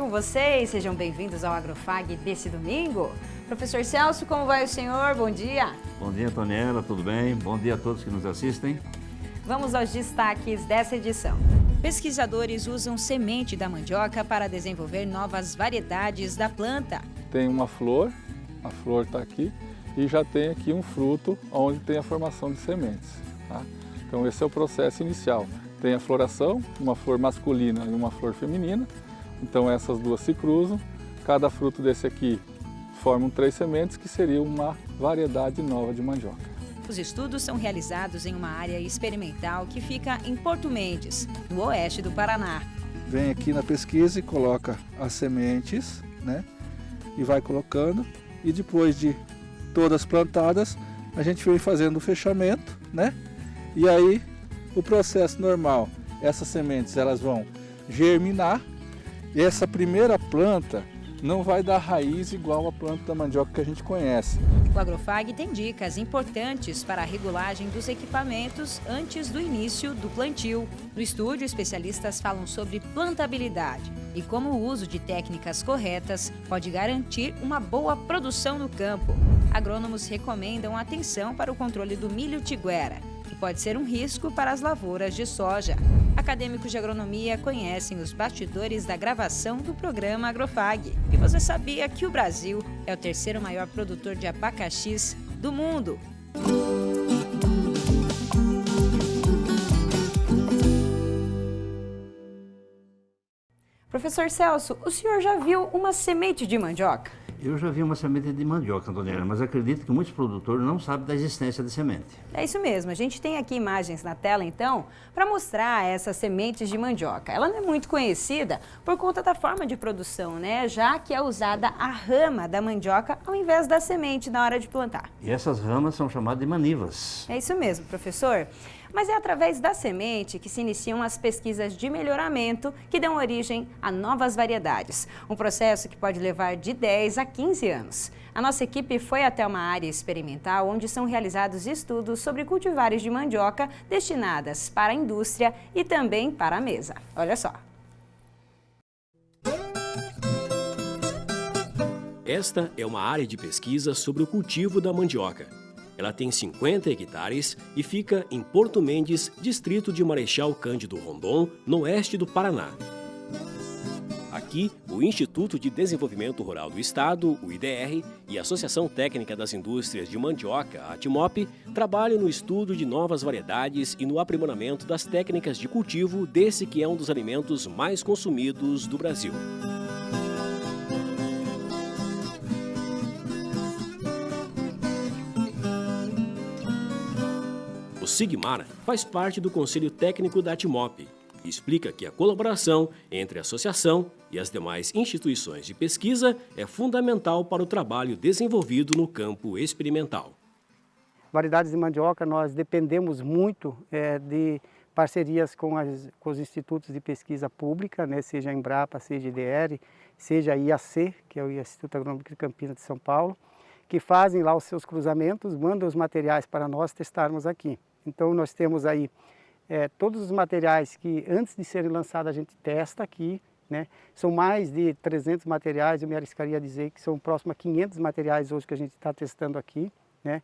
com vocês? Sejam bem-vindos ao Agrofag desse domingo. Professor Celso, como vai o senhor? Bom dia. Bom dia, Antoniela, tudo bem? Bom dia a todos que nos assistem. Vamos aos destaques dessa edição. Pesquisadores usam semente da mandioca para desenvolver novas variedades da planta. Tem uma flor, a flor está aqui, e já tem aqui um fruto onde tem a formação de sementes. Tá? Então esse é o processo inicial. Tem a floração, uma flor masculina e uma flor feminina. Então essas duas se cruzam. Cada fruto desse aqui formam 3 sementes, que seria uma variedade nova de mandioca. Os estudos são realizados em uma área experimental que fica em Porto Mendes, no oeste do Paraná. Vem aqui na pesquisa e coloca as sementes, né? E vai colocando. E depois de todas plantadas, a gente vem fazendo o fechamento, né? E aí o processo normal, essas sementes elas vão germinar. E essa primeira planta não vai dar raiz igual a planta da mandioca que a gente conhece. O Agrofag tem dicas importantes para a regulagem dos equipamentos antes do início do plantio. No estúdio, especialistas falam sobre plantabilidade e como o uso de técnicas corretas pode garantir uma boa produção no campo. Agrônomos recomendam atenção para o controle do milho tiguera, que pode ser um risco para as lavouras de soja. Acadêmicos de agronomia conhecem os bastidores da gravação do programa Agrofag. E você sabia que o Brasil é o 3º maior produtor de abacaxis do mundo? Professor Celso, o senhor já viu uma semente de mandioca? Eu já vi uma semente de mandioca, Antoniela, mas acredito que muitos produtores não sabem da existência de semente. É isso mesmo, a gente tem aqui imagens na tela, então, para mostrar essas sementes de mandioca. Ela não é muito conhecida por conta da forma de produção, né? Já que é usada a rama da mandioca ao invés da semente na hora de plantar. E essas ramas são chamadas de manivas. É isso mesmo, professor. Mas é através da semente que se iniciam as pesquisas de melhoramento que dão origem a novas variedades. Um processo que pode levar de 10 a 15 anos. A nossa equipe foi até uma área experimental onde são realizados estudos sobre cultivares de mandioca destinadas para a indústria e também para a mesa. Olha só. Esta é uma área de pesquisa sobre o cultivo da mandioca. Ela tem 50 hectares e fica em Porto Mendes, distrito de Marechal Cândido Rondon, no oeste do Paraná. Aqui, o Instituto de Desenvolvimento Rural do Estado, o IDR, e a Associação Técnica das Indústrias de Mandioca, a ATMOP, trabalham no estudo de novas variedades e no aprimoramento das técnicas de cultivo desse que é um dos alimentos mais consumidos do Brasil. O Sigmar faz parte do Conselho Técnico da ATMOP e explica que a colaboração entre a associação e as demais instituições de pesquisa é fundamental para o trabalho desenvolvido no campo experimental. Variedades de mandioca, nós dependemos muito de parcerias com os institutos de pesquisa pública, né, seja a Embrapa, seja a IDR, seja a IAC, que é o Instituto Agronômico de Campinas de São Paulo, que fazem lá os seus cruzamentos, mandam os materiais para nós testarmos aqui. Então nós temos aí todos os materiais que antes de serem lançados a gente testa aqui, né? São mais de 300 materiais, eu me arriscaria a dizer que são próximo a 500 materiais hoje que a gente está testando aqui, né?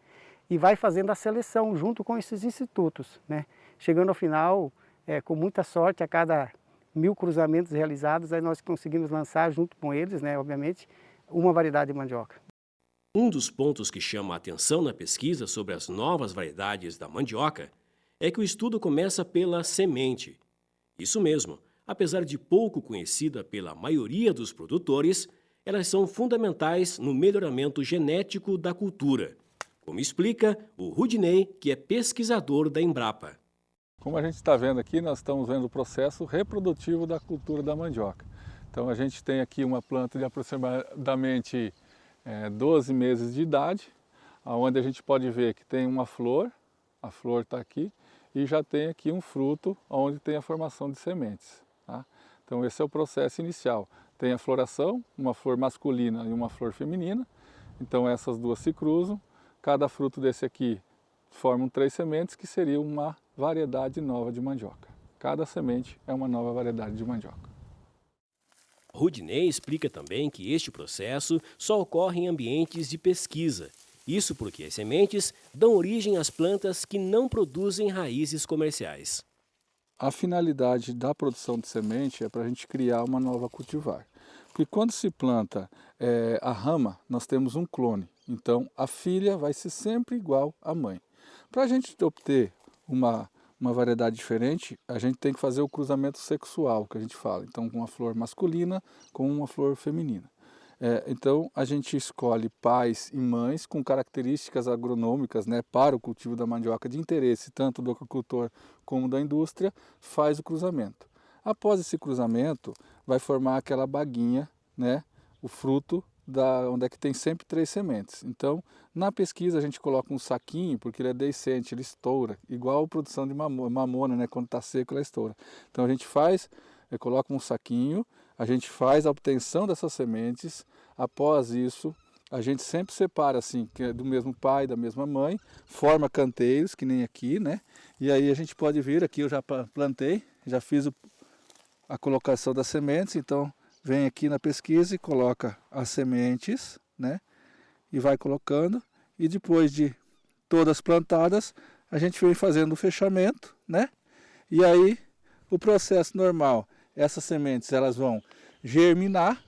E vai fazendo a seleção junto com esses institutos, né? Chegando ao final, com muita sorte, a cada 1000 cruzamentos realizados, aí nós conseguimos lançar junto com eles, né, obviamente, uma variedade de mandioca. Um dos pontos que chama a atenção na pesquisa sobre as novas variedades da mandioca é que o estudo começa pela semente. Isso mesmo, apesar de pouco conhecida pela maioria dos produtores, elas são fundamentais no melhoramento genético da cultura, como explica o Rudinei, que é pesquisador da Embrapa. Como a gente está vendo aqui, nós estamos vendo o processo reprodutivo da cultura da mandioca. Então a gente tem aqui uma planta de aproximadamente 12 meses de idade, onde a gente pode ver que tem uma flor, a flor está aqui, e já tem aqui um fruto onde tem a formação de sementes. Tá? Então esse é o processo inicial. Tem a floração, uma flor masculina e uma flor feminina, então essas duas se cruzam, cada fruto desse aqui formam 3 sementes, que seria uma variedade nova de mandioca. Cada semente é uma nova variedade de mandioca. Rudinei explica também que este processo só ocorre em ambientes de pesquisa. Isso porque as sementes dão origem às plantas que não produzem raízes comerciais. A finalidade da produção de semente é para a gente criar uma nova cultivar. Porque quando se planta a rama, nós temos um clone. Então, a filha vai ser sempre igual à mãe. Para a gente obter uma variedade diferente, a gente tem que fazer o cruzamento sexual, que a gente fala. Então, com uma flor masculina com uma flor feminina. Então, a gente escolhe pais e mães com características agronômicas, né, para o cultivo da mandioca de interesse, tanto do agricultor como da indústria, faz o cruzamento. Após esse cruzamento, vai formar aquela baguinha, né, o fruto, onde é que tem sempre 3 sementes. Então, na pesquisa a gente coloca um saquinho, porque ele é deiscente, ele estoura, igual a produção de mamona, né, quando está seco ela estoura. Então a gente coloca um saquinho, a gente faz a obtenção dessas sementes. Após isso, a gente sempre separa assim, que é do mesmo pai, da mesma mãe, forma canteiros, que nem aqui, né? E aí a gente pode vir, aqui eu já plantei, já fiz a colocação das sementes, então vem aqui na pesquisa e coloca as sementes, né? E vai colocando, e depois de todas plantadas, a gente vem fazendo o fechamento, né? E aí o processo normal, essas sementes elas vão germinar,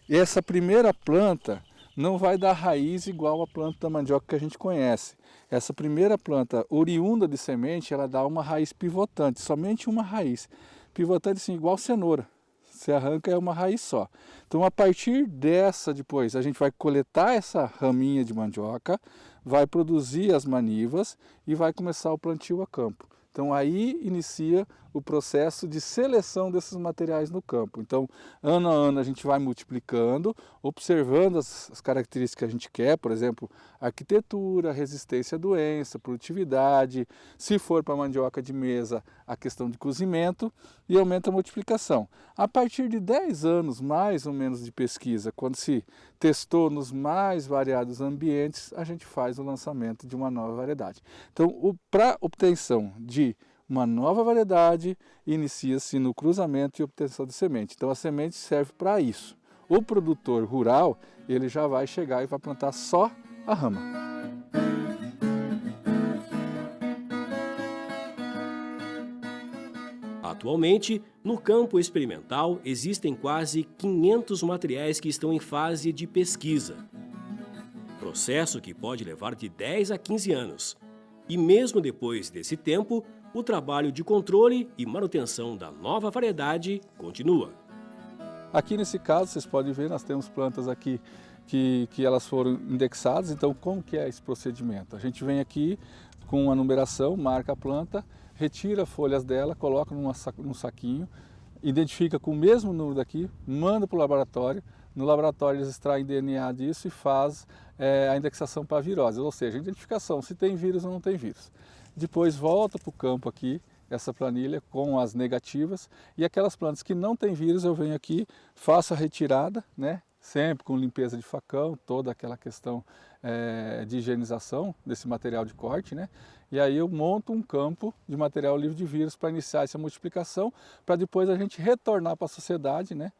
e essa primeira planta não vai dar raiz igual a planta da mandioca que a gente conhece. Essa primeira planta oriunda de semente, ela dá uma raiz pivotante, somente uma raiz. Pivotante assim, igual cenoura. Você arranca é uma raiz só. Então a partir dessa depois a gente vai coletar essa raminha de mandioca, vai produzir as manivas e vai começar o plantio a campo. Então aí inicia o processo de seleção desses materiais no campo. Então ano a ano a gente vai multiplicando, observando as características que a gente quer, por exemplo, arquitetura, resistência à doença, produtividade, se for para mandioca de mesa, a questão de cozimento, e aumenta a multiplicação. A partir de 10 anos mais ou menos de pesquisa, quando se testou nos mais variados ambientes, a gente faz o lançamento de uma nova variedade. Então, para obtenção de uma nova variedade, inicia-se no cruzamento e obtenção de semente. Então a semente serve para isso. O produtor rural, ele já vai chegar e vai plantar só a rama. Atualmente, no campo experimental, existem quase 500 materiais que estão em fase de pesquisa. Processo que pode levar de 10 a 15 anos. E mesmo depois desse tempo, o trabalho de controle e manutenção da nova variedade continua. Aqui nesse caso, vocês podem ver, nós temos plantas aqui que elas foram indexadas. Então, como que é esse procedimento? A gente vem aqui com uma numeração, marca a planta, retira folhas dela, coloca num saquinho, identifica com o mesmo número daqui, manda para o laboratório. No laboratório eles extraem DNA disso e faz a indexação para virose, ou seja, a identificação se tem vírus ou não tem vírus. Depois volta para o campo aqui, essa planilha com as negativas, e aquelas plantas que não tem vírus eu venho aqui, faço a retirada, né? Sempre com limpeza de facão, toda aquela questão de higienização desse material de corte, né? E aí eu monto um campo de material livre de vírus para iniciar essa multiplicação, para depois a gente retornar para a sociedade, né?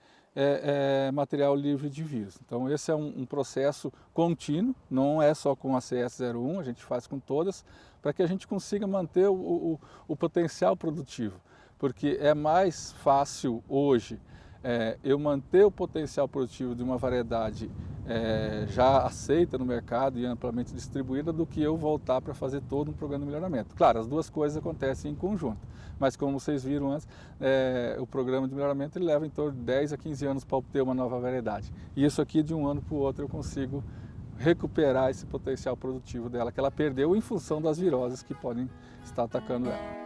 Material livre de vírus. Então esse é um processo contínuo, não é só com a CS01, a gente faz com todas, para que a gente consiga manter o potencial produtivo, porque é mais fácil hoje eu manter o potencial produtivo de uma variedade já aceita no mercado e amplamente distribuída do que eu voltar para fazer todo um programa de melhoramento. Claro, as duas coisas acontecem em conjunto, mas como vocês viram antes, o programa de melhoramento ele leva em torno de 10 a 15 anos para obter uma nova variedade. E isso aqui de um ano para o outro eu consigo recuperar esse potencial produtivo dela, que ela perdeu em função das viroses que podem estar atacando ela.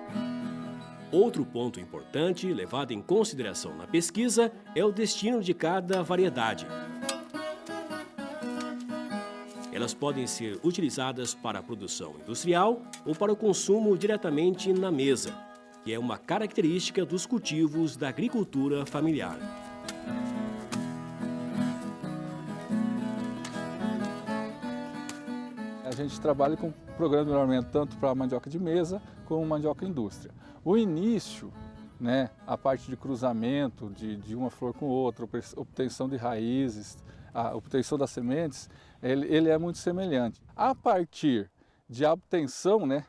Outro ponto importante levado em consideração na pesquisa é o destino de cada variedade. Elas podem ser utilizadas para a produção industrial ou para o consumo diretamente na mesa, que é uma característica dos cultivos da agricultura familiar. A gente trabalha com programa de melhoramento tanto para a mandioca de mesa como mandioca indústria. O início né, a parte de cruzamento de uma flor com outra, obtenção de raízes, a obtenção das sementes, ele é muito semelhante. A partir de obtenção, né,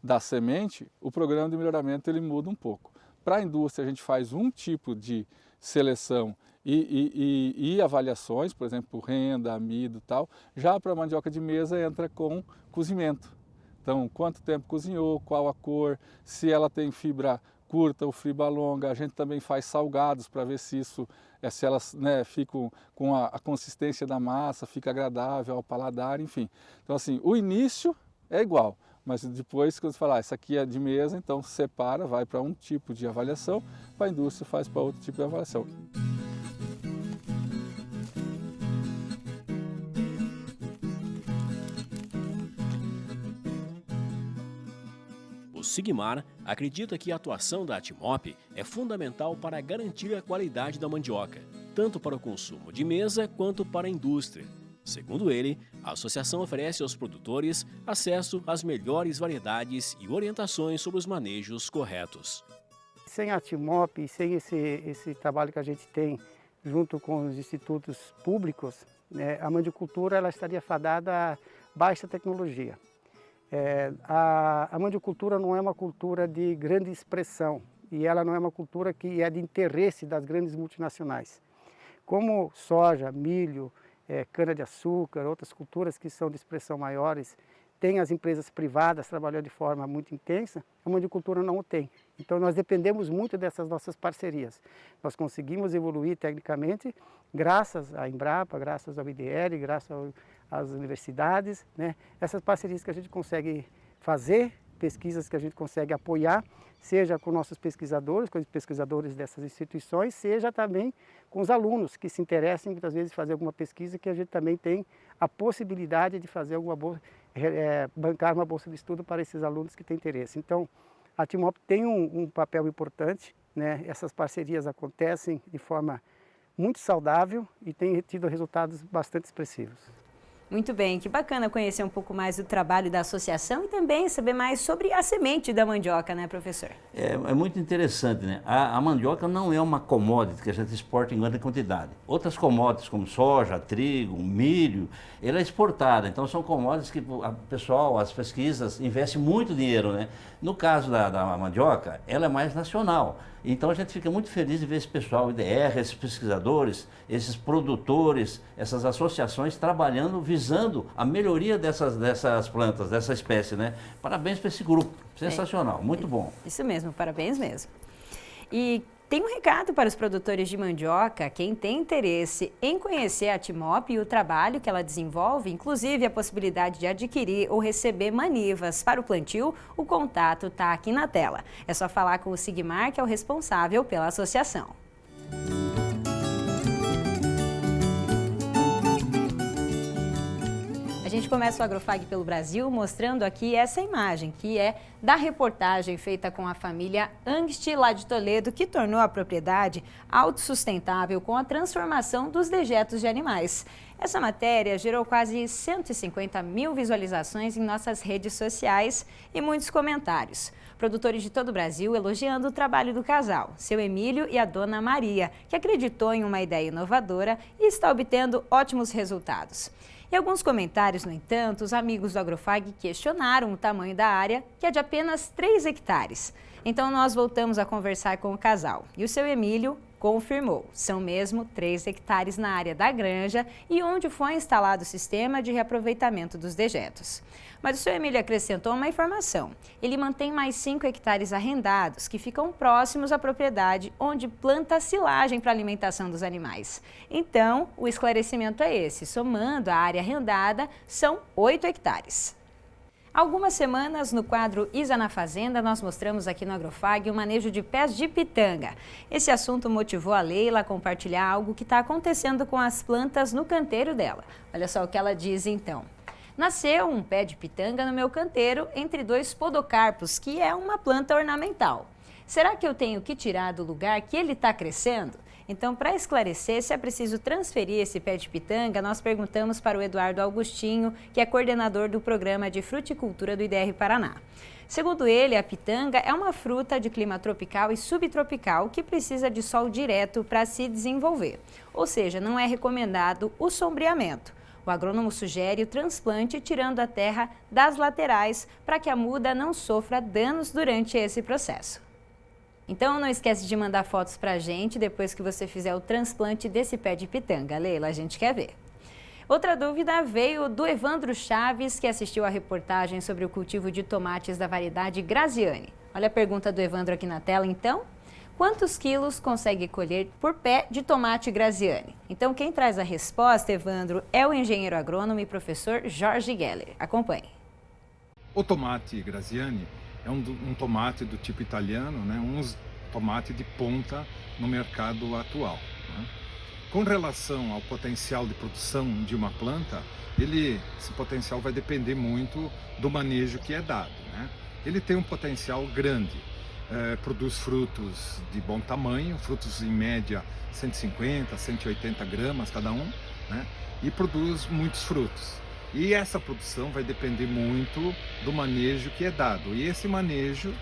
da semente, o programa de melhoramento ele muda um pouco. Para a indústria a gente faz um tipo de seleção e avaliações, por exemplo, renda, amido e tal. Já para a mandioca de mesa entra com cozimento. Então, quanto tempo cozinhou, qual a cor, se ela tem fibra curta ou fibra longa. A gente também faz salgados para ver se isso, se elas, né, ficam com a consistência da massa, fica agradável ao paladar, enfim. Então, assim, o início é igual, mas depois, quando você falar, isso aqui é de mesa, então separa, vai para um tipo de avaliação, para a indústria faz para outro tipo de avaliação. O Sigmar acredita que a atuação da Atimop é fundamental para garantir a qualidade da mandioca, tanto para o consumo de mesa quanto para a indústria. Segundo ele, a associação oferece aos produtores acesso às melhores variedades e orientações sobre os manejos corretos. Sem a Atimop e sem esse trabalho que a gente tem junto com os institutos públicos, né, a mandiocultura ela estaria fadada a baixa tecnologia. A mandiocultura não é uma cultura de grande expressão e ela não é uma cultura que é de interesse das grandes multinacionais. Como soja, milho, cana-de-açúcar, outras culturas que são de expressão maiores, tem as empresas privadas trabalhando de forma muito intensa, a mandiocultura não o tem. Então nós dependemos muito dessas nossas parcerias. Nós conseguimos evoluir tecnicamente graças à Embrapa, graças ao IDR, graças às universidades, né? Essas parcerias que a gente consegue fazer, pesquisas que a gente consegue apoiar, seja com nossos pesquisadores, com os pesquisadores dessas instituições, seja também com os alunos que se interessem muitas vezes em fazer alguma pesquisa, que a gente também tem a possibilidade de fazer bancar uma bolsa de estudo para esses alunos que têm interesse. Então, a Atimop tem um papel importante, né? Essas parcerias acontecem de forma muito saudável e têm tido resultados bastante expressivos. Muito bem, que bacana conhecer um pouco mais do trabalho da associação e também saber mais sobre a semente da mandioca, né, professor? É muito interessante, né? A mandioca não é uma commodity que a gente exporta em grande quantidade. Outras commodities como soja, trigo, milho, ela é exportada. Então são commodities que o pessoal, as pesquisas, investem muito dinheiro, né? No caso da mandioca, ela é mais nacional. Então a gente fica muito feliz de ver esse pessoal, o IDR, esses pesquisadores, esses produtores, essas associações trabalhando, visando a melhoria dessas plantas, dessa espécie, né? Parabéns para esse grupo, sensacional, muito bom. Isso mesmo, parabéns mesmo. E tem um recado para os produtores de mandioca, quem tem interesse em conhecer a Atimop e o trabalho que ela desenvolve, inclusive a possibilidade de adquirir ou receber manivas para o plantio, o contato está aqui na tela. É só falar com o Sigmar, que é o responsável pela associação. A gente começa o Agrofag pelo Brasil mostrando aqui essa imagem, que é da reportagem feita com a família Angst lá de Toledo, que tornou a propriedade autossustentável com a transformação dos dejetos de animais. Essa matéria gerou quase 150 mil visualizações em nossas redes sociais e muitos comentários. Produtores de todo o Brasil elogiando o trabalho do casal, seu Emílio e a dona Maria, que acreditou em uma ideia inovadora e está obtendo ótimos resultados. Em alguns comentários, no entanto, os amigos do Agrofag questionaram o tamanho da área, que é de apenas 3 hectares. Então nós voltamos a conversar com o casal e o seu Emílio confirmou. São mesmo 3 hectares na área da granja e onde foi instalado o sistema de reaproveitamento dos dejetos. Mas o seu Emílio acrescentou uma informação. Ele mantém mais 5 hectares arrendados, que ficam próximos à propriedade onde planta silagem para a alimentação dos animais. Então, o esclarecimento é esse. Somando a área arrendada, são 8 hectares. Há algumas semanas, no quadro Isa na Fazenda, nós mostramos aqui no Agrofag o manejo de pés de pitanga. Esse assunto motivou a Leila a compartilhar algo que está acontecendo com as plantas no canteiro dela. Olha só o que ela diz então. Nasceu um pé de pitanga no meu canteiro entre 2 podocarpos, que é uma planta ornamental. Será que eu tenho que tirar do lugar que ele está crescendo? Então, para esclarecer se é preciso transferir esse pé de pitanga, nós perguntamos para o Eduardo Augustinho, que é coordenador do Programa de Fruticultura do IDR Paraná. Segundo ele, a pitanga é uma fruta de clima tropical e subtropical que precisa de sol direto para se desenvolver, ou seja, não é recomendado o sombreamento. O agrônomo sugere o transplante tirando a terra das laterais para que a muda não sofra danos durante esse processo. Então não esquece de mandar fotos para a gente depois que você fizer o transplante desse pé de pitanga. Leila, a gente quer ver. Outra dúvida veio do Evandro Chaves, que assistiu a reportagem sobre o cultivo de tomates da variedade Graziani. Olha a pergunta do Evandro aqui na tela, então. Quantos quilos consegue colher por pé de tomate Graziani? Então, quem traz a resposta, Evandro, é o engenheiro agrônomo e professor Jorge Geller. Acompanhe. O tomate Graziani é um tomate do tipo italiano, né? Um tomate de ponta no mercado atual, né? Com relação ao potencial de produção de uma planta, esse potencial vai depender muito do manejo que é dado, né? Ele tem um potencial grande. Produz frutos de bom tamanho, frutos em média 150, 180 gramas cada um, né? E produz muitos frutos. E essa produção vai depender muito do manejo que é dado. E esse manejo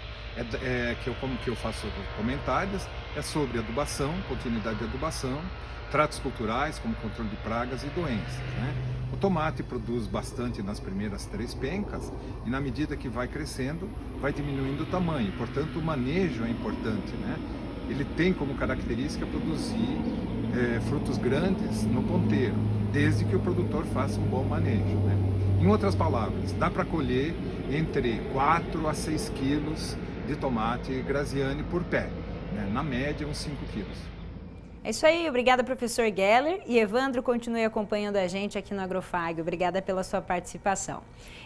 que eu faço comentários é sobre adubação, continuidade de adubação, tratos culturais como controle de pragas e doenças, né? O tomate produz bastante nas primeiras 3 pencas e na medida que vai crescendo, vai diminuindo o tamanho. Portanto, o manejo é importante, né? Ele tem como característica produzir frutos grandes no ponteiro, desde que o produtor faça um bom manejo, né? Em outras palavras, dá para colher entre 4 a 6 quilos de tomate Graziani por pé, né? Na média, uns 5 quilos. É isso aí, obrigada professor Geller, e Evandro, continue acompanhando a gente aqui no Agrofag. Obrigada pela sua participação.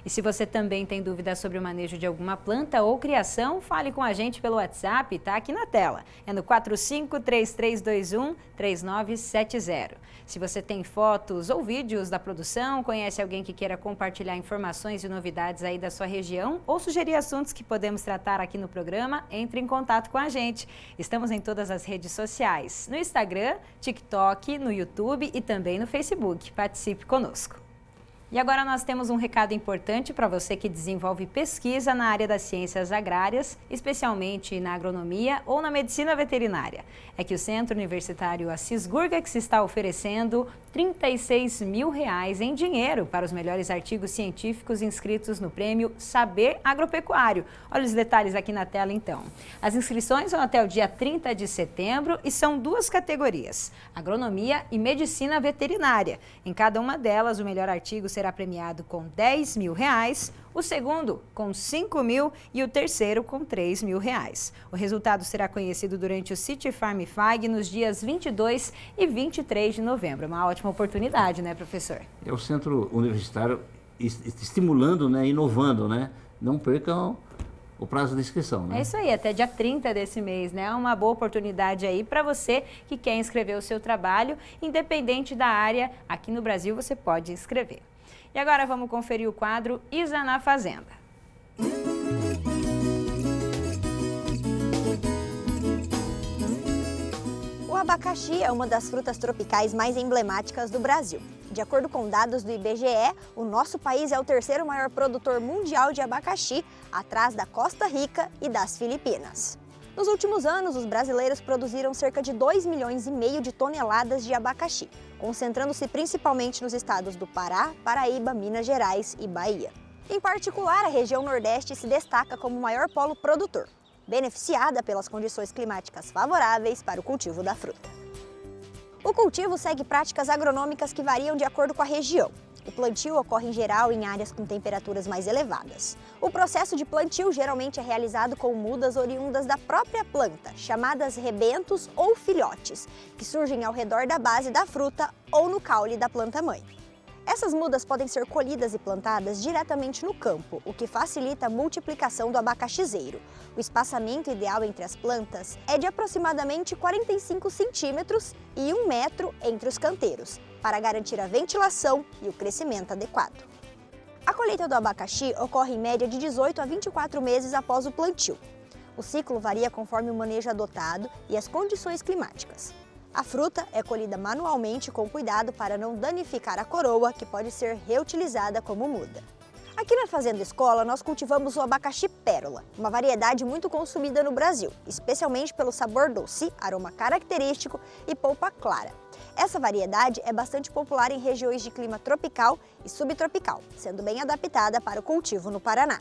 E se você também tem dúvidas sobre o manejo de alguma planta ou criação, fale com a gente pelo WhatsApp, tá aqui na tela. É no 4533213970. Se você tem fotos ou vídeos da produção, conhece alguém que queira compartilhar informações e novidades aí da sua região ou sugerir assuntos que podemos tratar aqui no programa, entre em contato com a gente. Estamos em todas as redes sociais, no Instagram, TikTok, no YouTube e também no Facebook. Participe conosco. E agora nós temos um recado importante para você que desenvolve pesquisa na área das ciências agrárias, especialmente na agronomia ou na medicina veterinária. É que o Centro Universitário Assis Gurgak está oferecendo R$36 mil em dinheiro para os melhores artigos científicos inscritos no prêmio Saber Agropecuário. Olha os detalhes aqui na tela, então. As inscrições vão até o dia 30 de setembro e são 2 categorias, agronomia e medicina veterinária. Em cada uma delas, o melhor artigo será premiado com R$10 mil, o segundo com R$5 mil e o terceiro com R$3 mil. O resultado será conhecido durante o City Farm Fag nos dias 22 e 23 de novembro. Uma ótima oportunidade, né, professor? É o Centro Universitário estimulando, né, inovando, né? Não percam o prazo de inscrição, né? É isso aí, até dia 30 desse mês, né? Uma boa oportunidade aí para você que quer inscrever o seu trabalho, independente da área, aqui no Brasil você pode inscrever. E agora vamos conferir o quadro Isa na Fazenda. O abacaxi é uma das frutas tropicais mais emblemáticas do Brasil. De acordo com dados do IBGE, o nosso país é o 3º maior produtor mundial de abacaxi, atrás da Costa Rica e das Filipinas. Nos últimos anos, os brasileiros produziram cerca de 2,5 milhões de toneladas de abacaxi, concentrando-se principalmente nos estados do Pará, Paraíba, Minas Gerais e Bahia. Em particular, a região Nordeste se destaca como o maior polo produtor, beneficiada pelas condições climáticas favoráveis para o cultivo da fruta. O cultivo segue práticas agronômicas que variam de acordo com a região. O plantio ocorre em geral em áreas com temperaturas mais elevadas. O processo de plantio geralmente é realizado com mudas oriundas da própria planta, chamadas rebentos ou filhotes, que surgem ao redor da base da fruta ou no caule da planta-mãe. Essas mudas podem ser colhidas e plantadas diretamente no campo, o que facilita a multiplicação do abacaxizeiro. O espaçamento ideal entre as plantas é de aproximadamente 45 centímetros e 1 metro entre os canteiros, para garantir a ventilação e o crescimento adequado. A colheita do abacaxi ocorre em média de 18 a 24 meses após o plantio. O ciclo varia conforme o manejo adotado e as condições climáticas. A fruta é colhida manualmente com cuidado para não danificar a coroa, que pode ser reutilizada como muda. Aqui na Fazenda Escola, nós cultivamos o abacaxi pérola, uma variedade muito consumida no Brasil, especialmente pelo sabor doce, aroma característico e polpa clara. Essa variedade é bastante popular em regiões de clima tropical e subtropical, sendo bem adaptada para o cultivo no Paraná.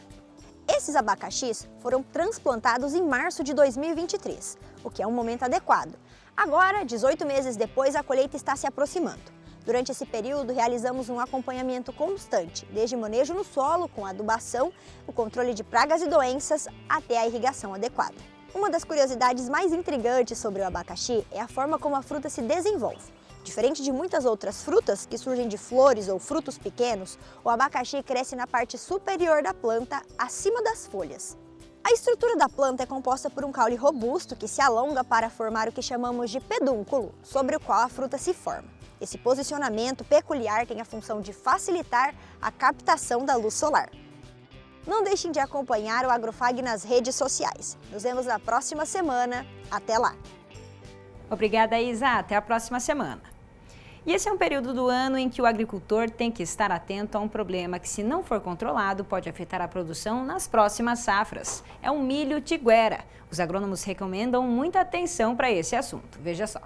Esses abacaxis foram transplantados em março de 2023, o que é um momento adequado. Agora, 18 meses depois, a colheita está se aproximando. Durante esse período, realizamos um acompanhamento constante, desde manejo no solo, com adubação, o controle de pragas e doenças, até a irrigação adequada. Uma das curiosidades mais intrigantes sobre o abacaxi é a forma como a fruta se desenvolve. Diferente de muitas outras frutas, que surgem de flores ou frutos pequenos, o abacaxi cresce na parte superior da planta, acima das folhas. A estrutura da planta é composta por um caule robusto que se alonga para formar o que chamamos de pedúnculo, sobre o qual a fruta se forma. Esse posicionamento peculiar tem a função de facilitar a captação da luz solar. Não deixem de acompanhar o Agrofag nas redes sociais. Nos vemos na próxima semana. Até lá! Obrigada, Isa. Até a próxima semana. E esse é um período do ano em que o agricultor tem que estar atento a um problema que, se não for controlado, pode afetar a produção nas próximas safras. É o milho tiguera. Os agrônomos recomendam muita atenção para esse assunto. Veja só.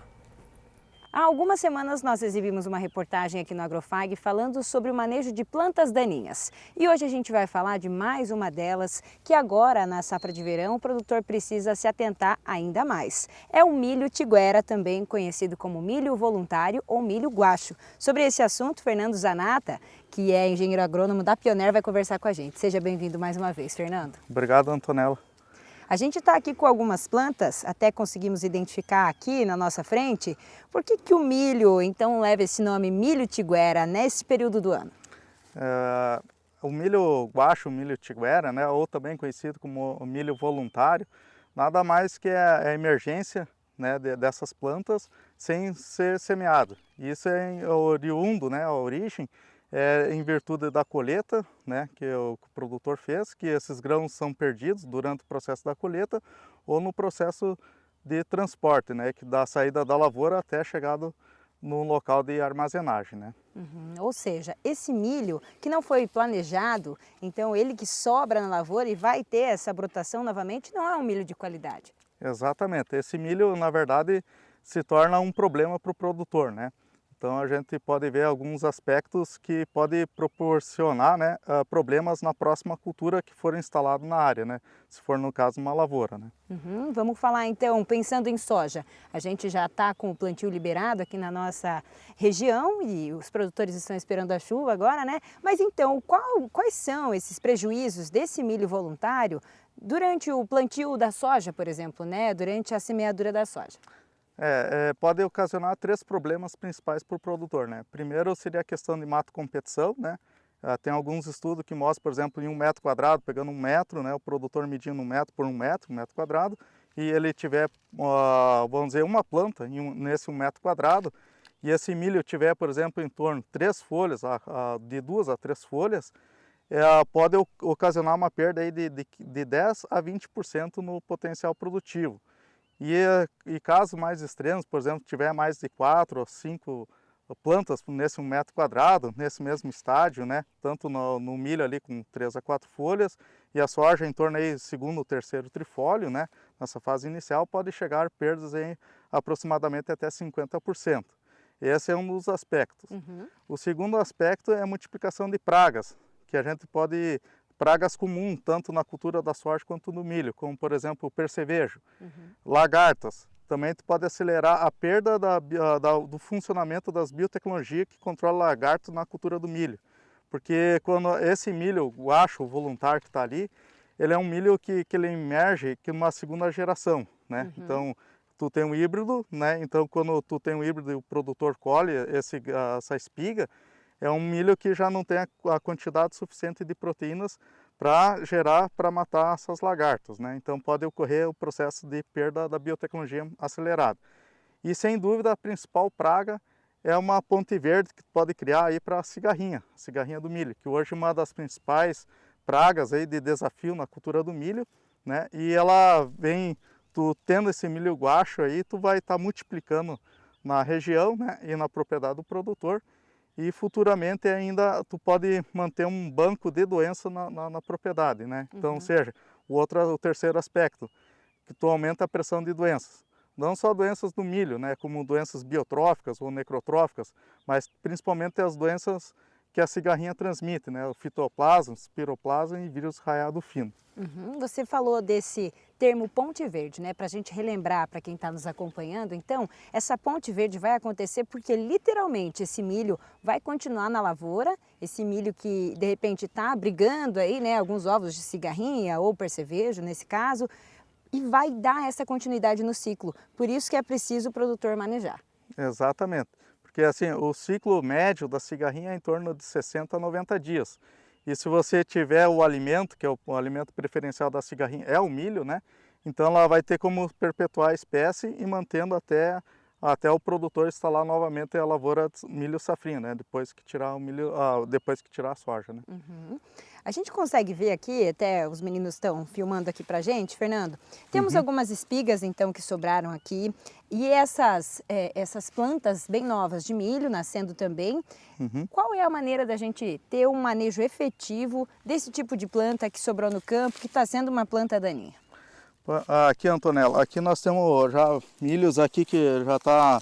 Há algumas semanas nós exibimos uma reportagem aqui no Agrofag falando sobre o manejo de plantas daninhas. E hoje a gente vai falar de mais uma delas, que agora na safra de verão o produtor precisa se atentar ainda mais. É o milho tiguera, também conhecido como milho voluntário ou milho guacho. Sobre esse assunto, Fernando Zanata, que é engenheiro agrônomo da Pioneer, vai conversar com a gente. Seja bem-vindo mais uma vez, Fernando. Obrigado, Antonella. A gente está aqui com algumas plantas, até conseguimos identificar aqui na nossa frente. Por que o milho, então, leva esse nome milho tiguera nesse período do ano? O milho guacho, o milho tiguera, né, ou também conhecido como o milho voluntário, nada mais que a emergência, né, dessas plantas sem ser semeado. Isso é oriundo, né, a origem, em virtude da colheita, né, que o produtor fez, que esses grãos são perdidos durante o processo da colheita ou no processo de transporte, né, que da saída da lavoura até a chegada no local de armazenagem, né. Ou seja, esse milho que não foi planejado, então ele que sobra na lavoura e vai ter essa brotação novamente, não é um milho de qualidade. Exatamente. Esse milho, na verdade, se torna um problema para o produtor, né. Então a gente pode ver alguns aspectos que podem proporcionar, né, problemas na próxima cultura que for instalado na área, né, se for no caso uma lavoura, né. Vamos falar então, pensando em soja. A gente já está com o plantio liberado aqui na nossa região e os produtores estão esperando a chuva agora, né? Mas então, quais são esses prejuízos desse milho voluntário durante o plantio da soja, por exemplo, né, durante a semeadura da soja? Pode ocasionar 3 problemas principais para o produtor, né? Primeiro seria a questão de mato competição, né? Tem alguns estudos que mostram, por exemplo, em 1 metro quadrado, pegando 1 metro, né? O produtor medindo 1 metro por 1 metro quadrado, e ele tiver, vamos dizer, uma planta nesse 1 metro quadrado, e esse milho tiver, por exemplo, em torno de 3 folhas, de 2 a 3 folhas, pode ocasionar uma perda aí de 10 a 20% no potencial produtivo. E casos mais extremos, por exemplo, tiver mais de 4 ou 5 plantas nesse 1 metro quadrado, nesse mesmo estádio, né? Tanto no milho ali com 3 a 4 folhas e a soja em torno aí segundo ou terceiro trifólio, né? Nessa fase inicial pode chegar perdas em aproximadamente até 50%. Esse é um dos aspectos. O segundo aspecto é a multiplicação de pragas, que a gente pode... Pragas comuns, tanto na cultura da soja quanto no milho, como por exemplo o percevejo, lagartas. Também pode acelerar a perda do funcionamento das biotecnologias que controlam lagartos na cultura do milho. Porque quando esse milho guacho voluntário que está ali, ele é um milho que ele emerge numa segunda geração, né? Então, tu tem um híbrido, né? Então, quando tu tem um híbrido e o produtor colhe essa espiga, é um milho que já não tem a quantidade suficiente de proteínas para matar essas lagartas, né? Então pode ocorrer o processo de perda da biotecnologia acelerada. E sem dúvida a principal praga é uma ponte verde que pode criar aí para a cigarrinha do milho, que hoje é uma das principais pragas aí de desafio na cultura do milho, né? E ela vem, tu tendo esse milho guacho aí, tu vai estar multiplicando na região, né, e na propriedade do produtor. E futuramente ainda tu pode manter um banco de doença na propriedade, né? Então, ou seja, o terceiro aspecto, que tu aumenta a pressão de doenças. Não só doenças do milho, né, como doenças biotróficas ou necrotróficas, mas principalmente as doenças que a cigarrinha transmite, né, o fitoplasma, espiroplasma e vírus raiado fino. Você falou desse termo ponte verde, né? Para a gente relembrar para quem está nos acompanhando. Então, essa ponte verde vai acontecer porque literalmente esse milho vai continuar na lavoura, esse milho que de repente está abrigando aí, né, alguns ovos de cigarrinha ou percevejo nesse caso, e vai dar essa continuidade no ciclo. Por isso que é preciso o produtor manejar. Exatamente, porque assim, o ciclo médio da cigarrinha é em torno de 60 a 90 dias. E se você tiver o alimento, que é o alimento preferencial da cigarrinha, é o milho, né? Então ela vai ter como perpetuar a espécie e mantendo até o produtor instalar novamente a lavoura de milho safrinha, né? Depois que tirar o milho, depois que tirar a soja, né? A gente consegue ver aqui, até os meninos estão filmando aqui pra gente, Fernando. Temos algumas espigas então que sobraram aqui e essas plantas bem novas de milho nascendo também. Qual é a maneira da gente ter um manejo efetivo desse tipo de planta que sobrou no campo, que está sendo uma planta daninha? Aqui, Antonella, aqui nós temos já milhos aqui que já está,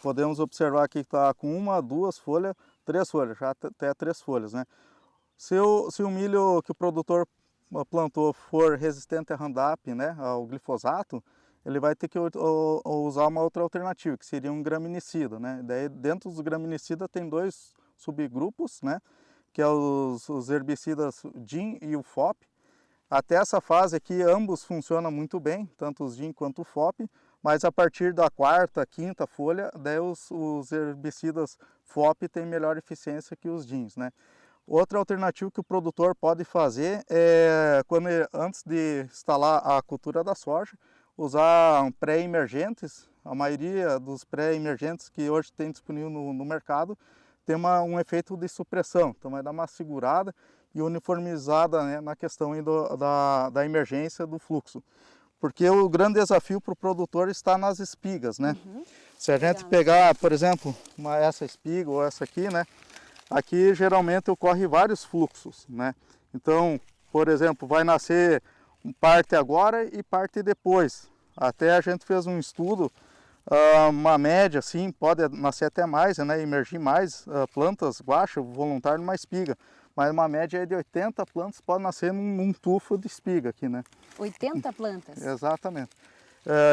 podemos observar aqui que está com 1, 2 folhas, 3 folhas, já até 3 folhas, né? Se o milho que o produtor plantou for resistente a Roundup, né, ao glifosato, ele vai ter que usar uma outra alternativa, que seria um graminicida, né? Daí dentro dos graminicidas tem 2 subgrupos, né, que é os herbicidas DIN e o FOP. Até essa fase aqui ambos funcionam muito bem, tanto os DIN quanto o FOP, mas a partir da 4ª, 5ª folha, daí os herbicidas FOP têm melhor eficiência que os DINs, né? Outra alternativa que o produtor pode fazer é, antes de instalar a cultura da soja, usar pré-emergentes. A maioria dos pré-emergentes que hoje tem disponível no mercado tem um efeito de supressão, então vai dar uma segurada e uniformizada, né, na questão aí da emergência do fluxo. Porque o grande desafio para o produtor está nas espigas, né? Se a gente pegar, por exemplo, essa espiga ou essa aqui, né? Aqui geralmente ocorre vários fluxos, né? Então, por exemplo, vai nascer parte agora e parte depois. Até a gente fez um estudo, uma média assim, pode nascer até mais, né? Emergir mais plantas guaxa voluntário numa espiga. Mas uma média de 80 plantas pode nascer num tufo de espiga aqui, né? 80 plantas? Exatamente.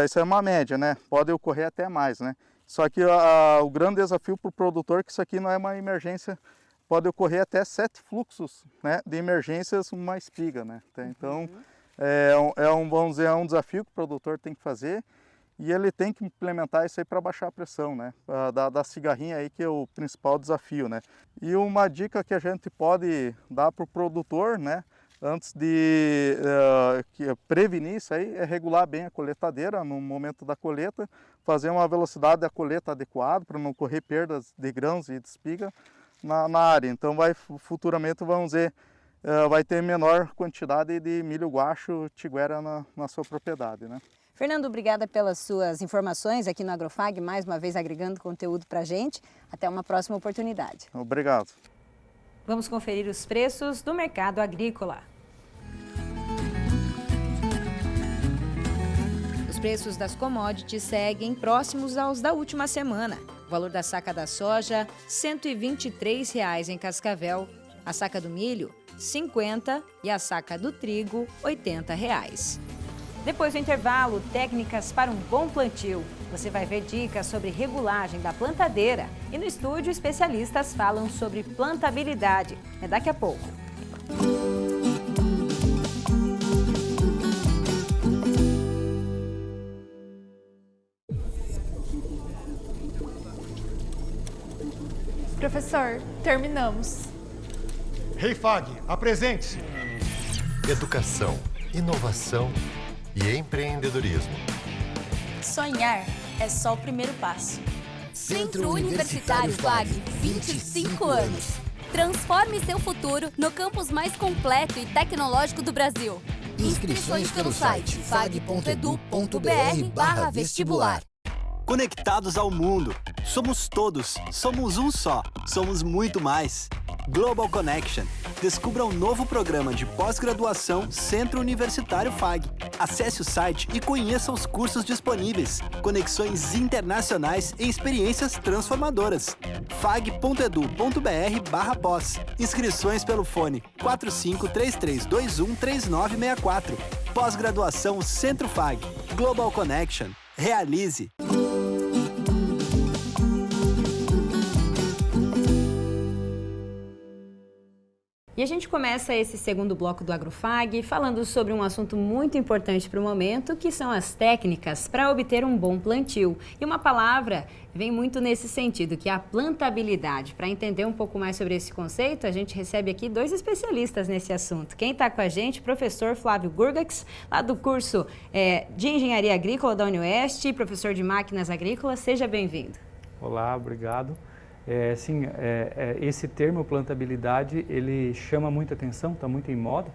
Isso é uma média, né? Pode ocorrer até mais, né? Só que o grande desafio para o produtor é que isso aqui não é uma emergência, pode ocorrer até 7 fluxos, né, de emergências numa espiga, né? Então, vamos dizer, é um desafio que o produtor tem que fazer e ele tem que implementar isso aí para baixar a pressão, né, da cigarrinha aí, que é o principal desafio, né? E uma dica que a gente pode dar para o produtor, né, antes de prevenir isso aí, é regular bem a coletadeira no momento da coleta, fazer uma velocidade da coleta adequada para não correr perdas de grãos e de espiga na área. Então futuramente, vamos dizer, vai ter menor quantidade de milho guacho tiguera na sua propriedade, né? Fernando, obrigada pelas suas informações aqui no Agrofag, mais uma vez agregando conteúdo para a gente. Até uma próxima oportunidade. Obrigado. Vamos conferir os preços do mercado agrícola. Os preços das commodities seguem próximos aos da última semana. O valor da saca da soja, R$ 123,00 em Cascavel. A saca do milho, R$ 50,00 e a saca do trigo, R$ 80,00. Depois do intervalo, técnicas para um bom plantio. Você vai ver dicas sobre regulagem da plantadeira. E no estúdio, especialistas falam sobre plantabilidade. É daqui a pouco. Professor, terminamos. Rei Fag, apresente-se. Educação, inovação e empreendedorismo. Sonhar é só o primeiro passo. Centro Universitário Fag, 25 anos. Transforme seu futuro no campus mais completo e tecnológico do Brasil. Inscrições pelo site fag.edu.br/vestibular. conectados ao mundo. Somos todos, somos um só, somos muito mais. Global Connection. Descubra um novo programa de pós-graduação Centro Universitário FAG. Acesse o site e conheça os cursos disponíveis. Conexões internacionais e experiências transformadoras. fag.edu.br/pós. Inscrições pelo fone 4533213964. Pós-graduação Centro FAG. Global Connection. Realize. E a gente começa esse segundo bloco do Agrofag falando sobre um assunto muito importante para o momento, que são as técnicas para obter um bom plantio. E uma palavra vem muito nesse sentido, que é a plantabilidade. Para entender um pouco mais sobre esse conceito, a gente recebe aqui 2 especialistas nesse assunto. Quem está com a gente, professor Flávio Gurgax, lá do curso de Engenharia Agrícola da UniOeste, professor de Máquinas Agrícolas. Seja bem-vindo. Olá, obrigado. Esse termo plantabilidade, ele chama muita atenção, está muito em moda,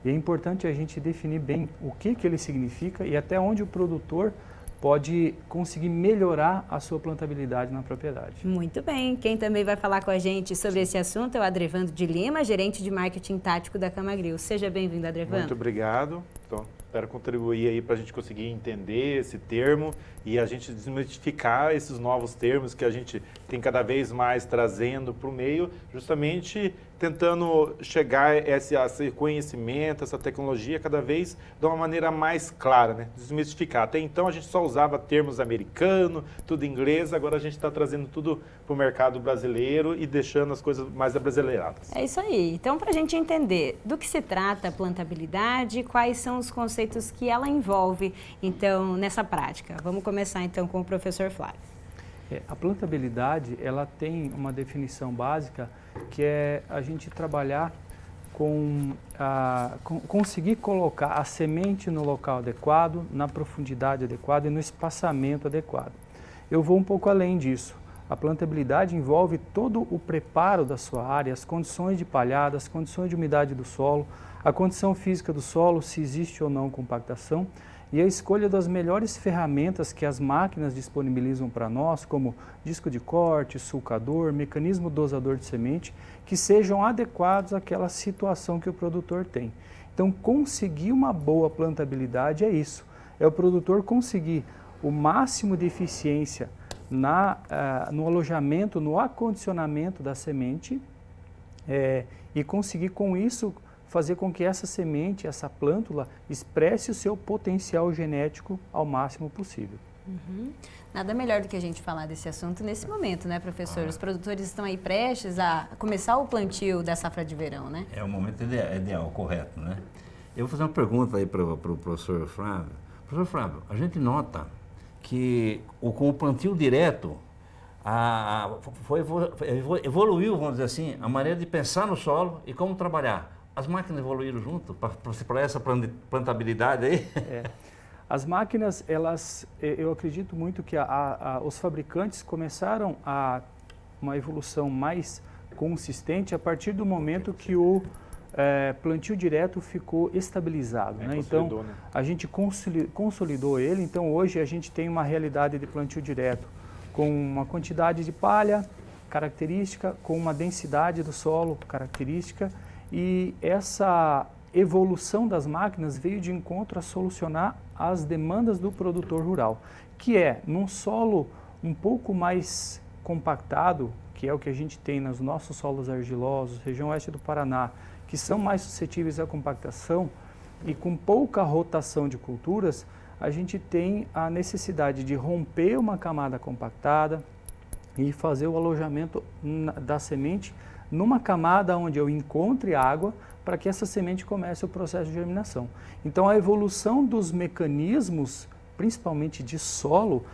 e é importante a gente definir bem o que ele significa e até onde o produtor pode conseguir melhorar a sua plantabilidade na propriedade. Muito bem. Quem também vai falar com a gente sobre esse assunto é o Adrevando de Lima, gerente de marketing tático da Camagril. Seja bem-vindo, Adrevando. Muito obrigado. Então, espero contribuir aí para a gente conseguir entender esse termo e a gente desmistificar esses novos termos que a gente tem cada vez mais trazendo para o meio, justamente tentando chegar a esse conhecimento, essa tecnologia cada vez de uma maneira mais clara, né? Desmistificar. Até então a gente só usava termos americanos, tudo em inglês, agora a gente está trazendo tudo para o mercado brasileiro e deixando as coisas mais abrasileiradas. É isso aí. Então, para a gente entender do que se trata a plantabilidade, quais são os conceitos que ela envolve, então, nessa prática. Vamos começar, então, com o professor Flávio. A plantabilidade, ela tem uma definição básica, que é a gente trabalhar conseguir colocar a semente no local adequado, na profundidade adequada e no espaçamento adequado. Eu vou um pouco além disso. A plantabilidade envolve todo o preparo da sua área, as condições de palhada, as condições de umidade do solo, a condição física do solo, se existe ou não compactação, e a escolha das melhores ferramentas que as máquinas disponibilizam para nós, como disco de corte, sulcador, mecanismo dosador de semente, que sejam adequados àquela situação que o produtor tem. Então, conseguir uma boa plantabilidade é isso, é o produtor conseguir o máximo de eficiência no alojamento, no acondicionamento da semente e conseguir com isso fazer com que essa semente, essa plântula, expresse o seu potencial genético ao máximo possível. Uhum. Nada melhor do que a gente falar desse assunto nesse momento, né, professor? Os produtores estão aí prestes a começar o plantio da safra de verão, né? É o momento ideal, correto, né? Eu vou fazer uma pergunta aí para o professor Flávio. Professor Flávio, a gente nota que com o plantio direto, evoluiu, vamos dizer assim, a maneira de pensar no solo e como trabalhar. As máquinas evoluíram junto para essa plantabilidade aí? As máquinas, eu acredito muito que os fabricantes começaram uma evolução mais consistente a partir do momento que o plantio direto ficou estabilizado. Né? Então, a gente consolidou ele. Então, hoje a gente tem uma realidade de plantio direto com uma quantidade de palha característica, com uma densidade do solo característica. E essa evolução das máquinas veio de encontro a solucionar as demandas do produtor rural, que é num solo um pouco mais compactado, que é o que a gente tem nos nossos solos argilosos, região oeste do Paraná, que são mais suscetíveis à compactação e com pouca rotação de culturas, a gente tem a necessidade de romper uma camada compactada e fazer o alojamento da semente numa camada onde eu encontre água para que essa semente comece o processo de germinação. Então, a evolução dos mecanismos, principalmente de solo,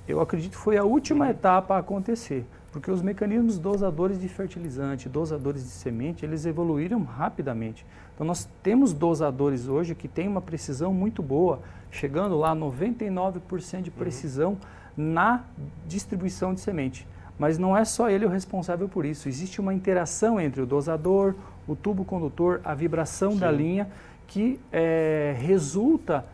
eu acredito que foi a última etapa a acontecer, porque os mecanismos dosadores de fertilizante, dosadores de semente, eles evoluíram rapidamente. Então, nós temos dosadores hoje que têm uma precisão muito boa, chegando lá a 99% de precisão na distribuição de semente. Mas não é só ele o responsável por isso. Existe uma interação entre o dosador, o tubo condutor, a vibração da linha, que resulta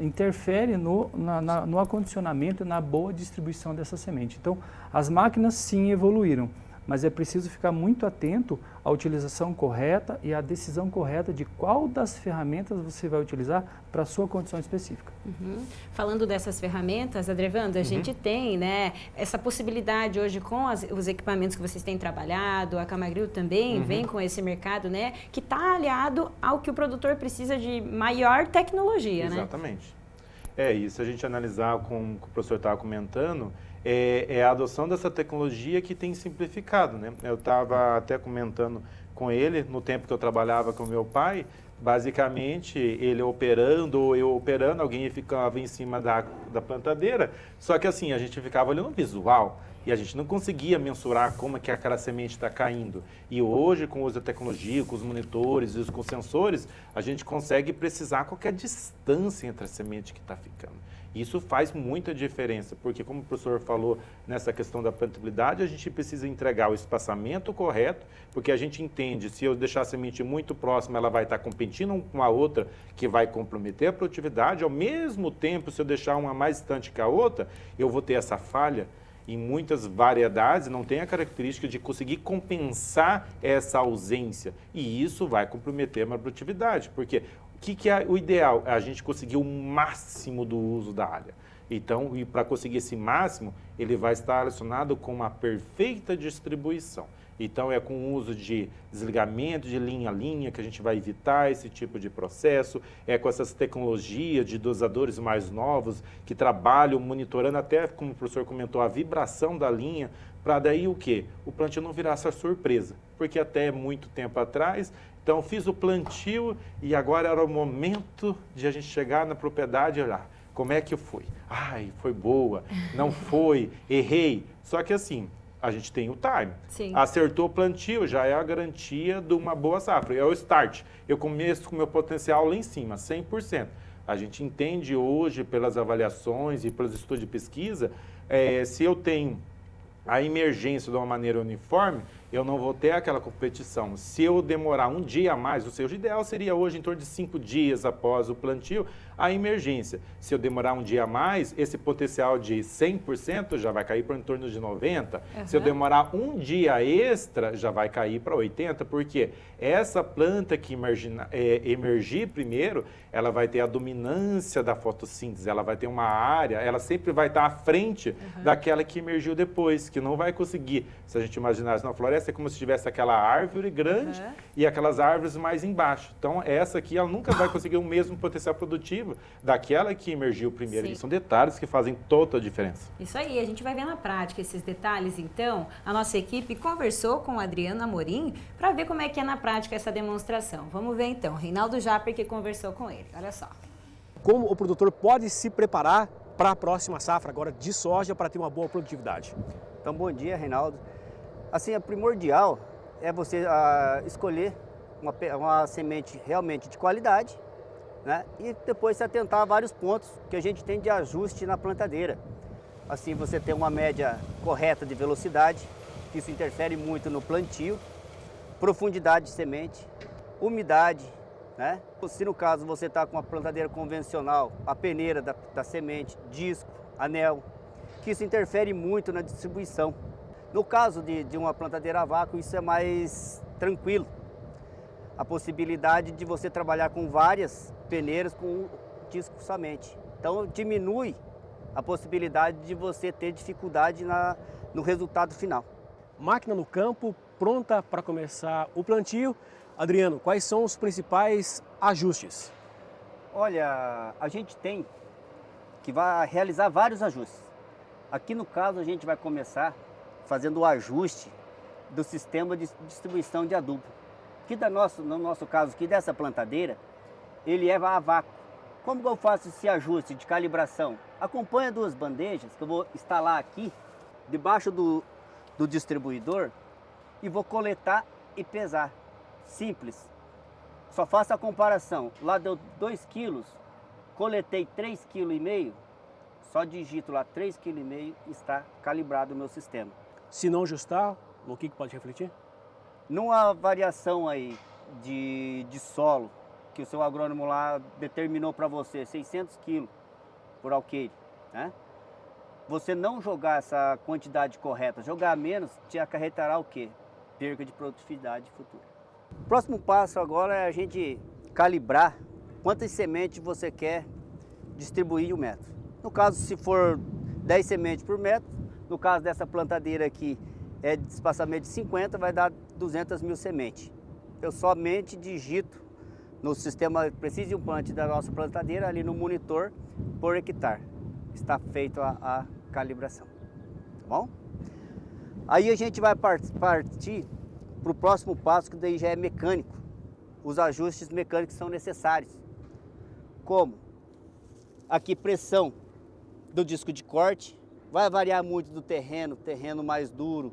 interfere no acondicionamento e na boa distribuição dessa semente. Então, as máquinas sim evoluíram, mas é preciso ficar muito atento à utilização correta e à decisão correta de qual das ferramentas você vai utilizar para a sua condição específica. Falando dessas ferramentas, Adrevando, a gente tem, né, essa possibilidade hoje com os equipamentos que vocês têm trabalhado, a Camagril também vem com esse mercado, né, que está aliado ao que o produtor precisa de maior tecnologia, Exatamente. Isso a gente analisar, como o professor estava comentando, é a adoção dessa tecnologia que tem simplificado, né? Eu estava até comentando com ele, no tempo que eu trabalhava com meu pai, basicamente ele operando ou eu operando, alguém ficava em cima da plantadeira, só que assim, a gente ficava olhando o visual e a gente não conseguia mensurar como é que aquela semente está caindo. E hoje, com o uso da tecnologia, com os monitores e com os sensores, a gente consegue precisar qualquer distância entre a semente que está ficando. Isso faz muita diferença, porque como o professor falou nessa questão da plantabilidade, a gente precisa entregar o espaçamento correto, porque a gente entende, se eu deixar a semente muito próxima, ela vai estar competindo com a outra, que vai comprometer a produtividade. Ao mesmo tempo, se eu deixar uma mais distante que a outra, eu vou ter essa falha. Em muitas variedades, não tem a característica de conseguir compensar essa ausência. E isso vai comprometer a produtividade, porque o que é o ideal? É a gente conseguir o máximo do uso da área. Então, e para conseguir esse máximo, ele vai estar relacionado com uma perfeita distribuição. Então, é com o uso de desligamento de linha a linha que a gente vai evitar esse tipo de processo, é com essas tecnologias de dosadores mais novos que trabalham monitorando até, como o professor comentou, a vibração da linha, para daí o quê? O plantio não virar essa surpresa, porque até muito tempo atrás, então fiz o plantio e agora era o momento de a gente chegar na propriedade e olhar como é que foi. Ai, foi boa, não foi, errei. Só que assim, a gente tem o time. Sim. Acertou o plantio, já é a garantia de uma boa safra. É o start. Eu começo com o meu potencial lá em cima, 100%. A gente entende hoje, pelas avaliações e pelos estudos de pesquisa, se eu tenho a emergência de uma maneira uniforme, eu não vou ter aquela competição. Se eu demorar um dia a mais, ou seja, o ideal seria hoje em torno de 5 dias após o plantio, a emergência. Se eu demorar um dia a mais, esse potencial de 100% já vai cair para em torno de 90%. Se eu demorar um dia extra, já vai cair para 80%, porque essa planta que emergir primeiro, ela vai ter a dominância da fotossíntese, ela vai ter uma área, ela sempre vai estar à frente daquela que emergiu depois, que não vai conseguir. Se a gente imaginasse na floresta, é como se tivesse aquela árvore grande e aquelas árvores mais embaixo. Então, essa aqui, ela nunca vai conseguir o mesmo potencial produtivo daquela que emergiu primeiro. E são detalhes que fazem toda a diferença. Isso aí, a gente vai ver na prática esses detalhes, então. A nossa equipe conversou com o Adriano Amorim para ver como é que é na prática essa demonstração. Vamos ver então, Reinaldo Japer que conversou com ele, olha só. Como o produtor pode se preparar para a próxima safra agora de soja para ter uma boa produtividade? Então, bom dia, Reinaldo. Assim, a primordial é você escolher uma semente realmente de qualidade, né? E depois se atentar a vários pontos que a gente tem de ajuste na plantadeira. Assim, você tem uma média correta de velocidade, que isso interfere muito no plantio, profundidade de semente, umidade, né? Se no caso você está com uma plantadeira convencional, a peneira da semente, disco, anel, que isso interfere muito na distribuição. No caso de uma plantadeira a vácuo, isso é mais tranquilo. A possibilidade de você trabalhar com várias peneiras com disco somente. Então diminui a possibilidade de você ter dificuldade no resultado final. Máquina no campo, pronta para começar o plantio. Adriano, quais são os principais ajustes? Olha, a gente tem que vai realizar vários ajustes. Aqui no caso a gente vai começar fazendo o ajuste do sistema de distribuição de adubo. Que no nosso caso aqui dessa plantadeira, ele é a vácuo. Como que eu faço esse ajuste de calibração? Acompanha duas bandejas que eu vou instalar aqui, debaixo do distribuidor, e vou coletar e pesar. Simples. Só faço a comparação. Lá deu 2 quilos, coletei 3,5 kg, só digito lá 3,5 kg, está calibrado o meu sistema. Se não ajustar, o que pode refletir? Numa variação aí de solo, que o seu agrônomo lá determinou para você, 600 quilos por alqueire, né? Você não jogar essa quantidade correta, jogar menos, te acarretará o quê? Perca de produtividade futura. O próximo passo agora é a gente calibrar quantas sementes você quer distribuir em um metro. No caso, se for 10 sementes por metro, no caso dessa plantadeira aqui é de espaçamento de 50, vai dar 200 mil sementes. Eu somente digito no sistema Precision Plant da nossa plantadeira, ali no monitor, por hectare. Está feita a calibração, tá bom? Aí a gente vai partir para o próximo passo, que daí já é mecânico. Os ajustes mecânicos são necessários. Como? Aqui pressão do disco de corte, vai variar muito do terreno mais duro,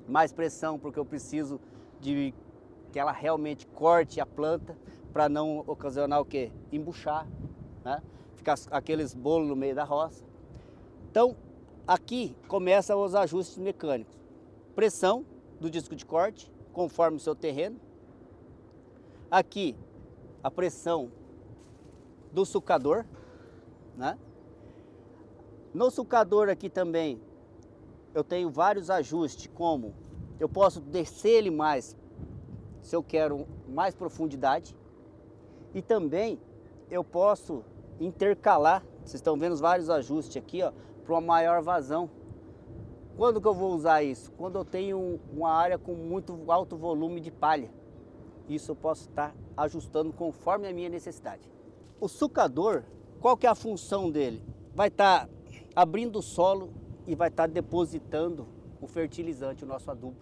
mais pressão, porque eu preciso de que ela realmente corte a planta para não ocasionar o quê? Embuchar, né? Ficar aqueles bolos no meio da roça. Então, aqui começam os ajustes mecânicos. Pressão do disco de corte, conforme o seu terreno. Aqui, a pressão do sulcador, né? No sulcador aqui também, eu tenho vários ajustes, como eu posso descer ele mais, se eu quero mais profundidade. E também eu posso intercalar, vocês estão vendo vários ajustes aqui, ó, para uma maior vazão. Quando que eu vou usar isso? Quando eu tenho uma área com muito alto volume de palha. Isso eu posso estar ajustando conforme a minha necessidade. O sulcador, qual que é a função dele? Vai estar abrindo o solo e vai estar depositando o fertilizante, o nosso adubo.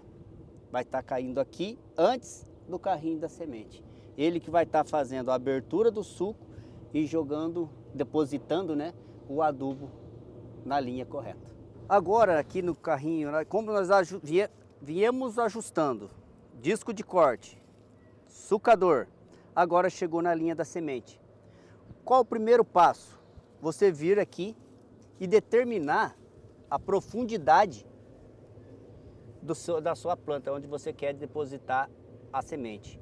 Vai estar caindo aqui antes do carrinho da semente. Ele que vai estar fazendo a abertura do suco e jogando, depositando, né, o adubo na linha correta. Agora aqui no carrinho, como nós viemos ajustando disco de corte, sulcador, agora chegou na linha da semente. Qual o primeiro passo? Você vir aqui e determinar a profundidade da sua planta, onde você quer depositar a semente.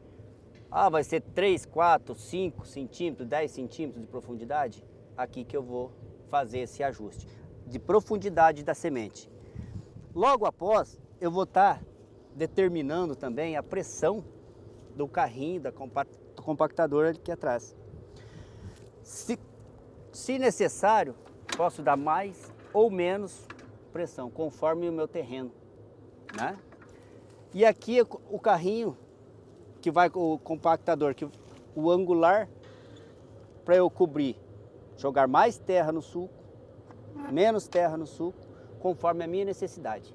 Ah, vai ser 3, 4, 5 centímetros, 10 centímetros de profundidade? Aqui que eu vou fazer esse ajuste de profundidade da semente. Logo após, eu vou estar determinando também a pressão do carrinho, do compactador aqui atrás. Se necessário, posso dar mais ou menos pressão, conforme o meu terreno, né? E aqui o carrinho, que vai com o compactador, o angular, para eu cobrir, jogar mais terra no suco, menos terra no suco, conforme a minha necessidade.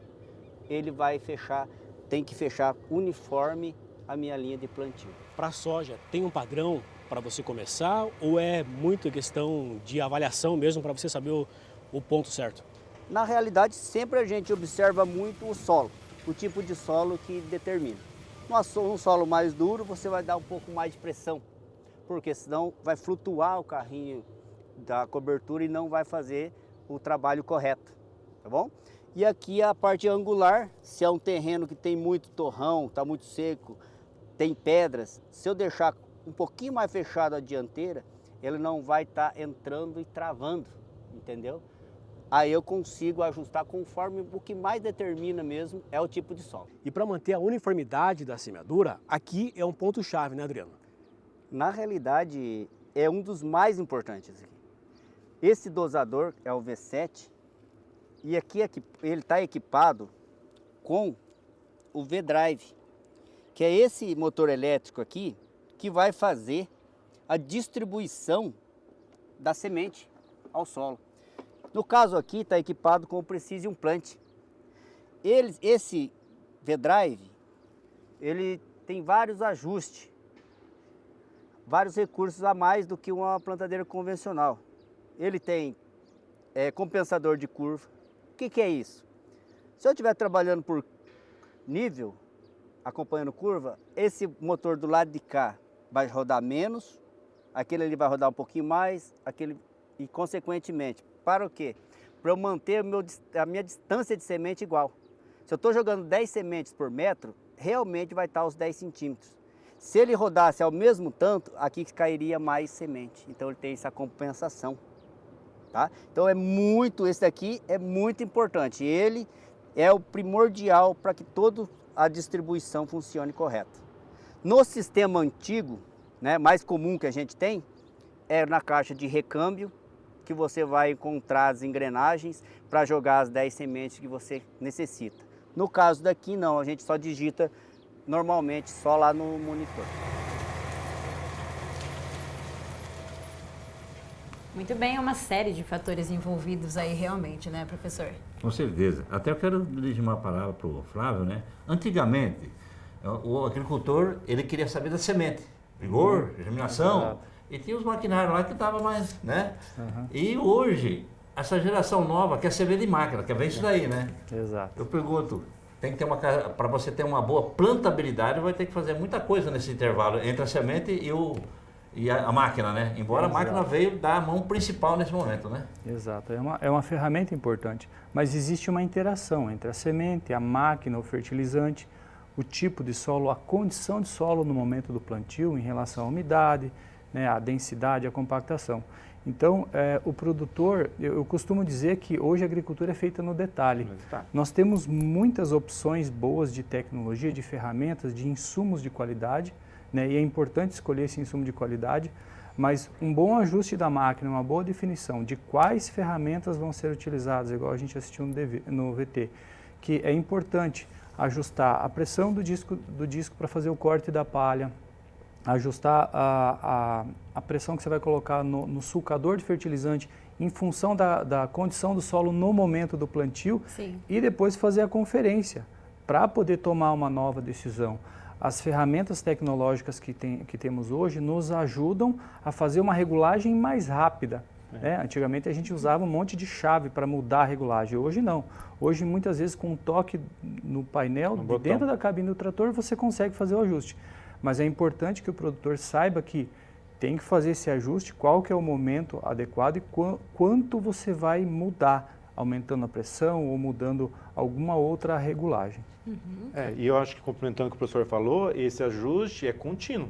Ele vai fechar, tem que fechar uniforme a minha linha de plantio. Para a soja, tem um padrão para você começar ou é muito questão de avaliação mesmo para você saber o ponto certo? Na realidade, sempre a gente observa muito o solo, o tipo de solo que determina. Um solo mais duro, você vai dar um pouco mais de pressão, porque senão vai flutuar o carrinho da cobertura e não vai fazer o trabalho correto, tá bom? E aqui a parte angular, se é um terreno que tem muito torrão, está muito seco, tem pedras, se eu deixar um pouquinho mais fechado a dianteira, ele não vai estar entrando e travando, entendeu? Aí eu consigo ajustar conforme o que mais determina mesmo é o tipo de solo. E para manter a uniformidade da semeadura, aqui é um ponto-chave, né, Adriano? Na realidade, é um dos mais importantes aqui. Esse dosador é o V7 e aqui ele está equipado com o V-Drive, que é esse motor elétrico aqui que vai fazer a distribuição da semente ao solo. No caso aqui está equipado com o Precision Plant. Esse V-Drive, ele tem vários ajustes, vários recursos a mais do que uma plantadeira convencional. Ele tem compensador de curva. O que é isso? Se eu estiver trabalhando por nível, acompanhando curva, esse motor do lado de cá vai rodar menos, aquele ali vai rodar um pouquinho mais, e consequentemente, para o quê? Para eu manter a minha distância de semente igual. Se eu estou jogando 10 sementes por metro, realmente vai estar os 10 centímetros. Se ele rodasse ao mesmo tanto, aqui cairia mais semente. Então ele tem essa compensação. Tá? Então esse daqui é muito importante. Ele é o primordial para que toda a distribuição funcione correta. No sistema antigo, né, mais comum que a gente tem, é na caixa de recâmbio, que você vai encontrar as engrenagens para jogar as 10 sementes que você necessita. No caso daqui não, a gente só digita normalmente só lá no monitor. Muito bem, é uma série de fatores envolvidos aí realmente, né, professor? Com certeza. Até eu quero dirigir uma palavra para o Flávio, né? Antigamente, o agricultor, ele queria saber da semente, vigor, germinação, e tinha os maquinários lá que estavam mais, né? E hoje, essa geração nova quer saber de máquina, quer ver isso daí, né? Exato. Eu pergunto, tem que ter para você ter uma boa plantabilidade, vai ter que fazer muita coisa nesse intervalo entre a semente e a máquina, né? Embora a máquina veio dar a mão principal nesse momento, né? Exato, é uma ferramenta importante, mas existe uma interação entre a semente, a máquina, o fertilizante, o tipo de solo, a condição de solo no momento do plantio em relação à umidade, né, a densidade, a compactação. Então, o produtor, eu costumo dizer que hoje a agricultura é feita no detalhe. Nós temos muitas opções boas de tecnologia, de ferramentas, de insumos de qualidade, né, e é importante escolher esse insumo de qualidade, mas um bom ajuste da máquina, uma boa definição de quais ferramentas vão ser utilizadas, igual a gente assistiu no VT, que é importante ajustar a pressão do disco para fazer o corte da palha, ajustar a pressão que você vai colocar no sulcador de fertilizante em função da condição do solo no momento do plantio. Sim. E depois fazer a conferência para poder tomar uma nova decisão. As ferramentas tecnológicas que temos hoje nos ajudam a fazer uma regulagem mais rápida. Né? Antigamente a gente usava um monte de chave para mudar a regulagem, hoje não. Hoje muitas vezes com um toque no painel, dentro da cabine do trator, você consegue fazer o ajuste. Mas é importante que o produtor saiba que tem que fazer esse ajuste, qual que é o momento adequado e quanto você vai mudar, aumentando a pressão ou mudando alguma outra regulagem. E eu acho que, complementando o que o professor falou, esse ajuste é contínuo.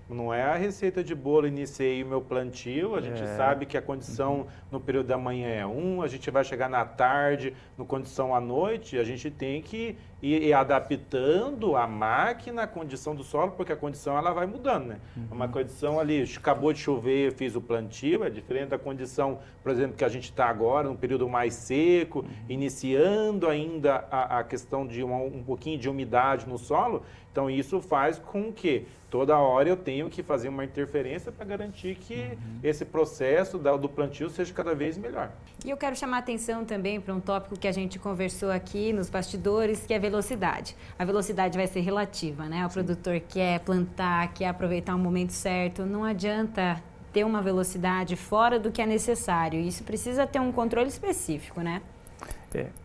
Não é a receita de bolo, iniciei o meu plantio, a gente sabe que a condição no período da manhã é a gente vai chegar na tarde, no condição à noite, a gente tem que ir adaptando a máquina à condição do solo, porque a condição ela vai mudando, né? Uma condição ali, acabou de chover, eu fiz o plantio, é diferente da condição, por exemplo, que a gente está agora, num período mais seco, iniciando ainda a questão de um pouquinho de umidade no solo. Então isso faz com que toda hora eu tenho que fazer uma interferência para garantir que esse processo do plantio seja cada vez melhor. E eu quero chamar a atenção também para um tópico que a gente conversou aqui nos bastidores, que é a velocidade. A velocidade vai ser relativa, né? O produtor quer plantar, quer aproveitar o momento certo, não adianta ter uma velocidade fora do que é necessário. Isso precisa ter um controle específico, né?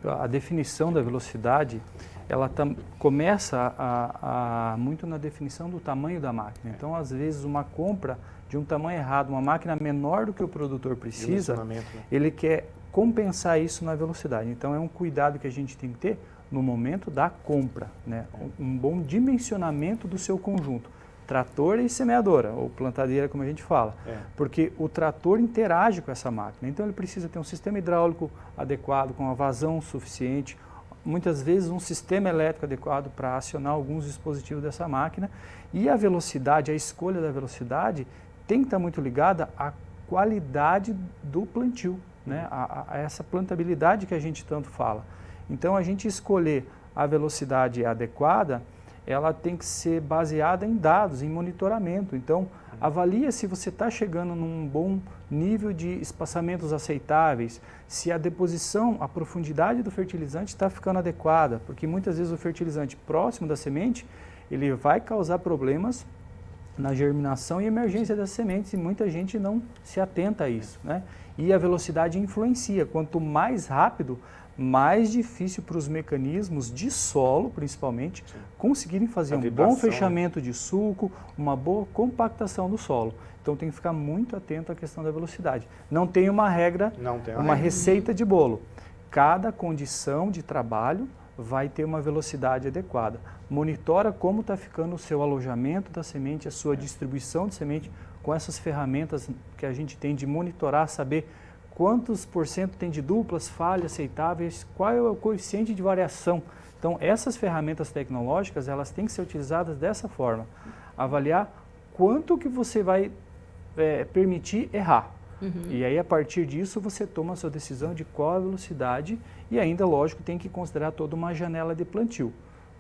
A definição da velocidade, ela começa muito na definição do tamanho da máquina. Então, às vezes, uma compra de um tamanho errado, uma máquina menor do que o produtor precisa, ele quer compensar isso na velocidade. Então, é um cuidado que a gente tem que ter no momento da compra, né? Um bom dimensionamento do seu conjunto. Trator e semeadora, ou plantadeira, como a gente fala. Porque o trator interage com essa máquina. Então, ele precisa ter um sistema hidráulico adequado, com uma vazão suficiente, muitas vezes um sistema elétrico adequado para acionar alguns dispositivos dessa máquina. E a velocidade, a escolha da velocidade, tem que estar muito ligada à qualidade do plantio, né? A essa plantabilidade que a gente tanto fala. Então, a gente escolher a velocidade adequada, ela tem que ser baseada em dados, em monitoramento. Então, avalia se você está chegando num bom nível de espaçamentos aceitáveis, se a deposição, a profundidade do fertilizante está ficando adequada, porque muitas vezes o fertilizante próximo da semente, ele vai causar problemas na germinação e emergência das sementes, e muita gente não se atenta a isso, né? E a velocidade influencia. Quanto mais rápido, mais difícil para os mecanismos de solo, principalmente, conseguirem fazer um bom fechamento de sulco, uma boa compactação do solo. Então tem que ficar muito atento à questão da velocidade. Não tem uma regra, uma receita de bolo. Cada condição de trabalho vai ter uma velocidade adequada. Monitora como está ficando o seu alojamento da semente, a sua distribuição de semente, com essas ferramentas que a gente tem de monitorar, saber quantos % tem de duplas, falhas aceitáveis, qual é o coeficiente de variação. Então, essas ferramentas tecnológicas, elas têm que ser utilizadas dessa forma. Avaliar quanto que você vai permitir errar. E aí, a partir disso, você toma a sua decisão de qual a velocidade e ainda, lógico, tem que considerar toda uma janela de plantio.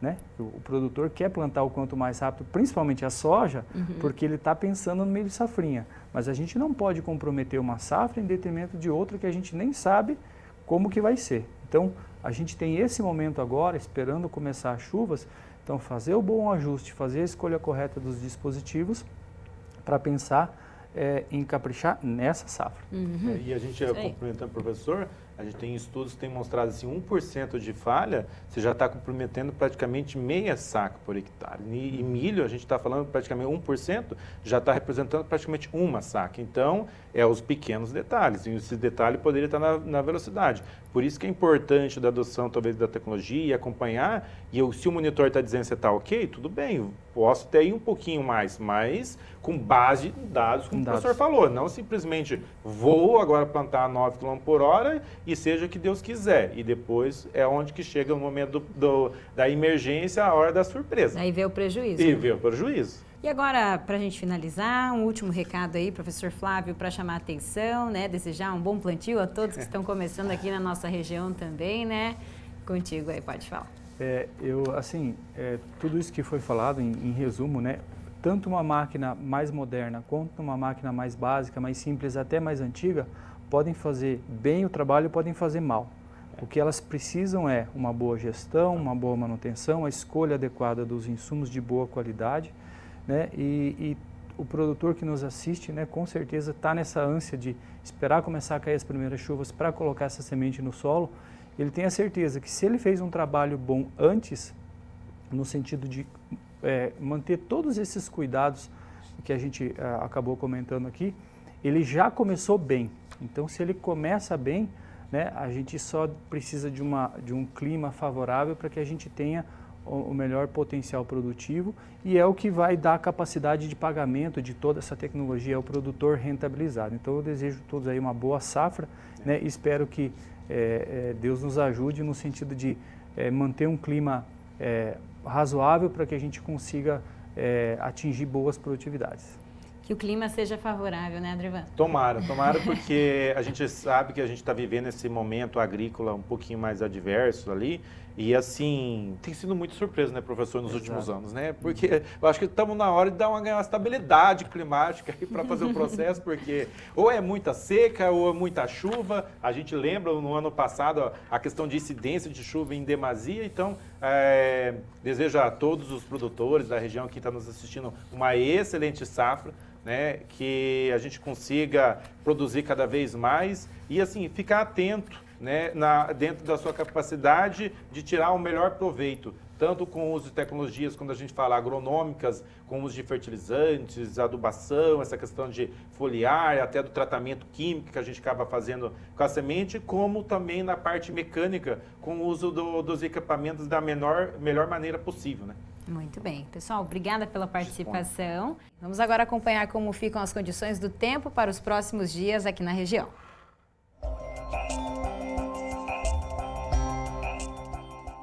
Né? O produtor quer plantar o quanto mais rápido, principalmente a soja, porque ele está pensando no meio de safrinha. Mas a gente não pode comprometer uma safra em detrimento de outra que a gente nem sabe como que vai ser. Então, a gente tem esse momento agora, esperando começar as chuvas, então fazer o bom ajuste, fazer a escolha correta dos dispositivos para pensar em caprichar nessa safra. E a gente, complementando o professor, a gente tem estudos que têm mostrado assim, 1% de falha, você já está comprometendo praticamente meia saca por hectare. E milho, a gente está falando praticamente 1%, já está representando praticamente uma saca. Então, os pequenos detalhes. E esse detalhe poderia estar na velocidade. Por isso que é importante da adoção, talvez, da tecnologia e acompanhar. E se o monitor está dizendo que você está ok, tudo bem, posso ter aí um pouquinho mais, mas com base em dados, como o professor falou. Não simplesmente vou agora plantar a 9 km por hora e seja o que Deus quiser. E depois é onde que chega o momento da emergência, a hora da surpresa. Aí vê o prejuízo. E vê o prejuízo. E agora, para a gente finalizar, um último recado aí, professor Flávio, para chamar a atenção, né? Desejar um bom plantio a todos que estão começando aqui na nossa região também, né? Contigo aí, pode falar. Tudo isso que foi falado, em resumo, né? Tanto uma máquina mais moderna quanto uma máquina mais básica, mais simples, até mais antiga, podem fazer bem o trabalho, podem fazer mal. O que elas precisam é uma boa gestão, uma boa manutenção, a escolha adequada dos insumos de boa qualidade, né? E o produtor que nos assiste, né, com certeza está nessa ânsia de esperar começar a cair as primeiras chuvas para colocar essa semente no solo. Ele tem a certeza que se ele fez um trabalho bom antes, no sentido de manter todos esses cuidados que a gente acabou comentando aqui, ele já começou bem. Então, se ele começa bem, né, a gente só precisa de um clima favorável para que a gente tenha o melhor potencial produtivo e é o que vai dar a capacidade de pagamento de toda essa tecnologia ao produtor rentabilizado. Então, eu desejo a todos aí uma boa safra, né, e espero que Deus nos ajude no sentido de manter um clima razoável para que a gente consiga atingir boas produtividades. Que o clima seja favorável, né, Adrivan? Tomara, porque a gente sabe que a gente está vivendo esse momento agrícola um pouquinho mais adverso ali. E assim, tem sido muito surpresa, né, professor, nos últimos anos, né? Porque eu acho que estamos na hora de dar uma estabilidade climática aí para fazer o processo, porque ou é muita seca ou é muita chuva. A gente lembra no ano passado a questão de incidência de chuva em demasia. Então, desejo a todos os produtores da região que estão nos assistindo uma excelente safra, né? Que a gente consiga produzir cada vez mais e assim, ficar atento, né, dentro da sua capacidade de tirar o melhor proveito, tanto com o uso de tecnologias, quando a gente fala agronômicas, com o uso de fertilizantes, adubação, essa questão de foliar, até do tratamento químico que a gente acaba fazendo com a semente, como também na parte mecânica, com o uso dos equipamentos da melhor maneira possível, né? Muito bem. Pessoal, obrigada pela participação. Vamos agora acompanhar como ficam as condições do tempo para os próximos dias aqui na região.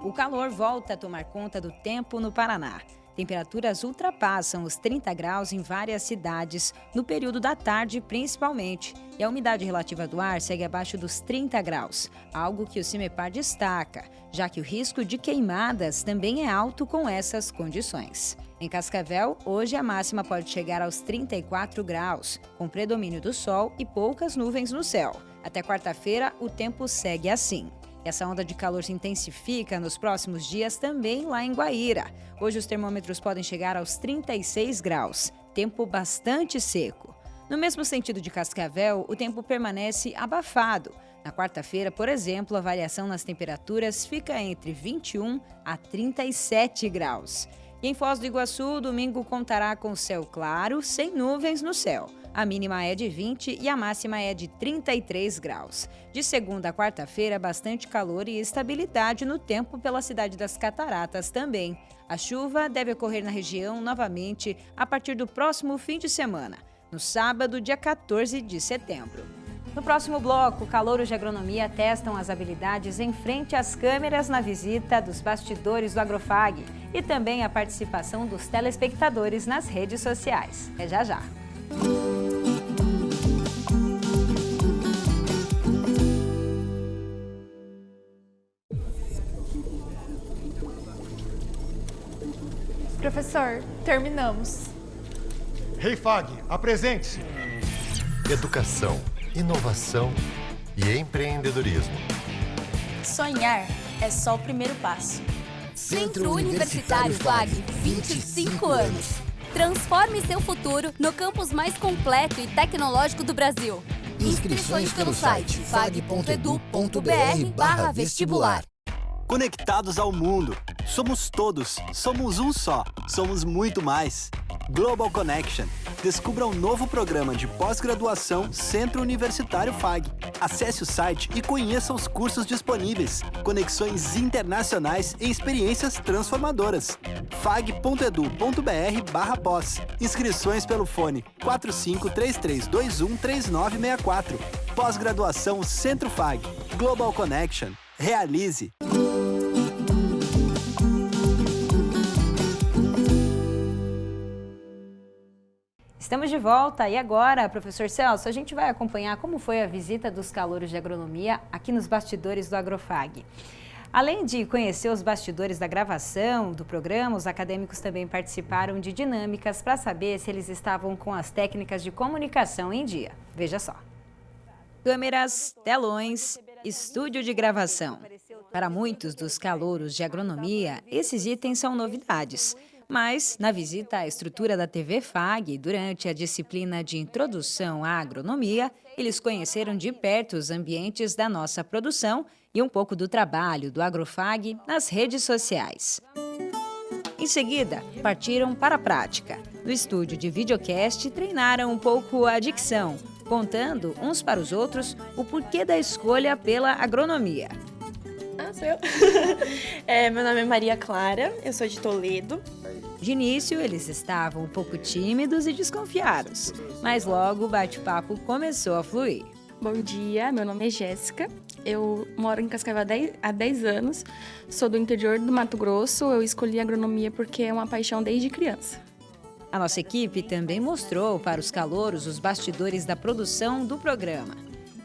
O calor volta a tomar conta do tempo no Paraná. Temperaturas ultrapassam os 30 graus em várias cidades, no período da tarde principalmente. E a umidade relativa do ar segue abaixo dos 30 graus, algo que o CIMEPAR destaca, já que o risco de queimadas também é alto com essas condições. Em Cascavel, hoje a máxima pode chegar aos 34 graus, com predomínio do sol e poucas nuvens no céu. Até quarta-feira, o tempo segue assim. Essa onda de calor se intensifica nos próximos dias também lá em Guaíra. Hoje os termômetros podem chegar aos 36 graus, tempo bastante seco. No mesmo sentido de Cascavel, o tempo permanece abafado. Na quarta-feira, por exemplo, a variação nas temperaturas fica entre 21 a 37 graus. E em Foz do Iguaçu, o domingo contará com céu claro, sem nuvens no céu. A mínima é de 20 e a máxima é de 33 graus. De segunda a quarta-feira, bastante calor e estabilidade no tempo pela cidade das Cataratas também. A chuva deve ocorrer na região novamente a partir do próximo fim de semana, no sábado, dia 14 de setembro. No próximo bloco, calouros de agronomia testam as habilidades em frente às câmeras na visita dos bastidores do Agrofag e também a participação dos telespectadores nas redes sociais. É já já. Professor, terminamos. Rei Fag, apresente-se. Educação, inovação e empreendedorismo. Sonhar é só o primeiro passo. Centro Universitário FAG, 25 anos. Transforme seu futuro no campus mais completo e tecnológico do Brasil. Inscrições pelo site fag.edu.br/vestibular. Conectados ao mundo. Somos todos. Somos um só. Somos muito mais. Global Connection. Descubra um novo programa de pós-graduação Centro Universitário FAG. Acesse o site e conheça os cursos disponíveis. Conexões internacionais e experiências transformadoras. fag.edu.br/pós. Inscrições pelo fone 4533213964. Pós-graduação Centro FAG. Global Connection. Realize. Estamos de volta e agora, professor Celso, a gente vai acompanhar como foi a visita dos calouros de agronomia aqui nos bastidores do Agrofag. Além de conhecer os bastidores da gravação do programa, os acadêmicos também participaram de dinâmicas para saber se eles estavam com as técnicas de comunicação em dia. Veja só. Câmeras, telões, estúdio de gravação. Para muitos dos calouros de agronomia, esses itens são novidades. Mas, na visita à estrutura da TV FAG, durante a disciplina de Introdução à Agronomia, eles conheceram de perto os ambientes da nossa produção e um pouco do trabalho do Agrofag nas redes sociais. Em seguida, partiram para a prática. No estúdio de videocast, treinaram um pouco a dicção, contando uns para os outros o porquê da escolha pela agronomia. Sou eu. Meu nome é Maria Clara, eu sou de Toledo. De início, eles estavam um pouco tímidos e desconfiados, mas logo o bate-papo começou a fluir. Bom dia, meu nome é Jéssica, eu moro em Cascavel há 10 anos, sou do interior do Mato Grosso, eu escolhi agronomia porque é uma paixão desde criança. A nossa equipe também mostrou para os calouros os bastidores da produção do programa.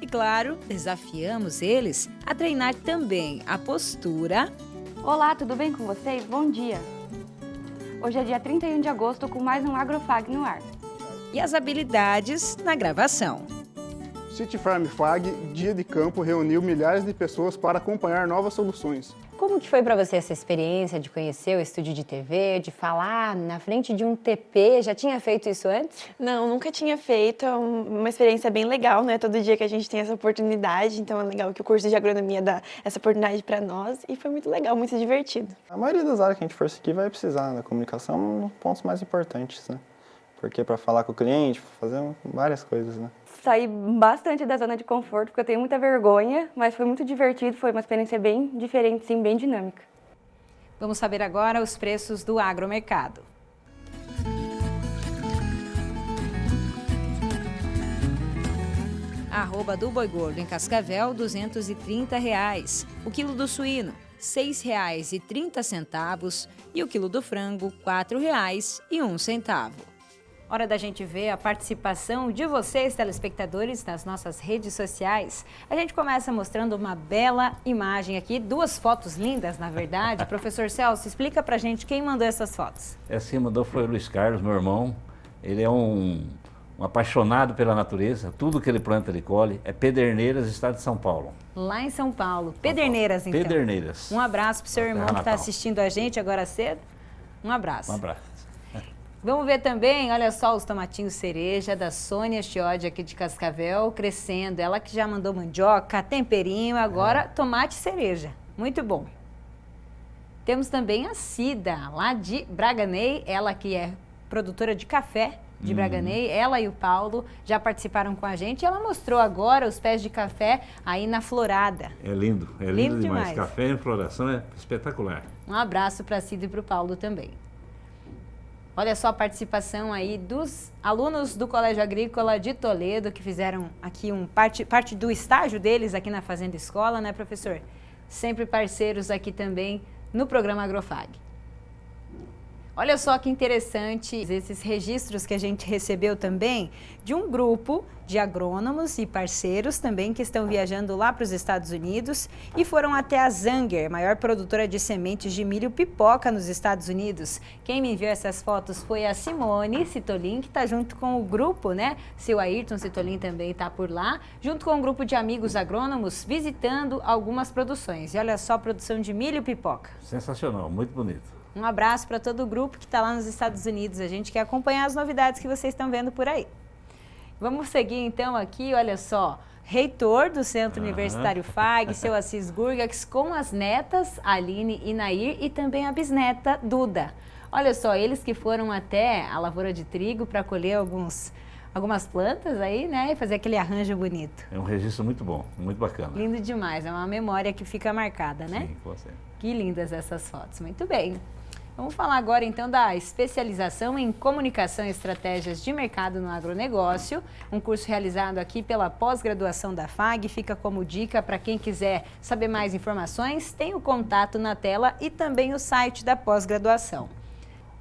E claro, desafiamos eles a treinar também a postura. Olá, tudo bem com vocês? Bom dia! Hoje é dia 31 de agosto com mais um Agrofag no ar. E as habilidades na gravação. City Farm FAG, dia de campo, reuniu milhares de pessoas para acompanhar novas soluções. Como que foi para você essa experiência de conhecer o estúdio de TV, de falar na frente de um TP? Já tinha feito isso antes? Não, nunca tinha feito. É uma experiência bem legal, né? Todo dia que a gente tem essa oportunidade. Então é legal que o curso de agronomia dá essa oportunidade para nós. E foi muito legal, muito divertido. A maioria das áreas que a gente for seguir vai precisar da comunicação nos pontos mais importantes, né? Porque para falar com o cliente, fazer várias coisas, né? Saí bastante da zona de conforto, porque eu tenho muita vergonha, mas foi muito divertido, foi uma experiência bem diferente, sim, bem dinâmica. Vamos saber agora os preços do agromercado. A arroba do boi gordo em Cascavel, R$ 230. O quilo do suíno, R$ 6,30. E o quilo do frango, R$ 4,01. Hora da gente ver a participação de vocês, telespectadores, nas nossas redes sociais. A gente começa mostrando uma bela imagem aqui, 2 fotos lindas, na verdade. Professor Celso, explica pra gente quem mandou essas fotos. Quem mandou foi o Luiz Carlos, meu irmão. Ele é um apaixonado pela natureza, tudo que ele planta ele colhe. É Pederneiras, estado de São Paulo. Lá em São Paulo, Pederneiras então. Pederneiras. Um abraço pro seu irmão que está assistindo a gente agora cedo. Um abraço. Um abraço. Vamos ver também, olha só, os tomatinhos cereja da Sônia Chiodi aqui de Cascavel, crescendo. Ela que já mandou mandioca, temperinho, agora tomate cereja. Muito bom. Temos também a Cida, lá de Braganey, ela que é produtora de café, de Braganey. Ela e o Paulo já participaram com a gente e ela mostrou agora os pés de café aí na florada. É lindo demais. Café em floração é espetacular. Um abraço para a Cida e para o Paulo também. Olha só a participação aí dos alunos do Colégio Agrícola de Toledo, que fizeram aqui parte do estágio deles aqui na Fazenda Escola, né, professor? Sempre parceiros aqui também no programa Agrofag. Olha só que interessante esses registros que a gente recebeu também de um grupo de agrônomos e parceiros também que estão viajando lá para os Estados Unidos e foram até a Zanger, maior produtora de sementes de milho pipoca nos Estados Unidos. Quem me enviou essas fotos foi a Simone Citolin, que está junto com o grupo, né? Seu Ayrton Citolin também está por lá, junto com um grupo de amigos agrônomos visitando algumas produções. E olha só a produção de milho pipoca. Sensacional, muito bonito. Um abraço para todo o grupo que está lá nos Estados Unidos. A gente quer acompanhar as novidades que vocês estão vendo por aí. Vamos seguir então aqui, olha só. Reitor do Centro Universitário FAG, seu Assis Gurgax, com as netas Aline e Nair e também a bisneta Duda. Olha só, eles que foram até a lavoura de trigo para colher algumas plantas aí, né? E fazer aquele arranjo bonito. É um registro muito bom, muito bacana. Lindo demais, é uma memória que fica marcada, né? Sim, com certeza. Que lindas essas fotos, muito bem. Vamos falar agora então da especialização em comunicação e estratégias de mercado no agronegócio, um curso realizado aqui pela pós-graduação da FAG, fica como dica para quem quiser saber mais informações, tem o contato na tela e também o site da pós-graduação.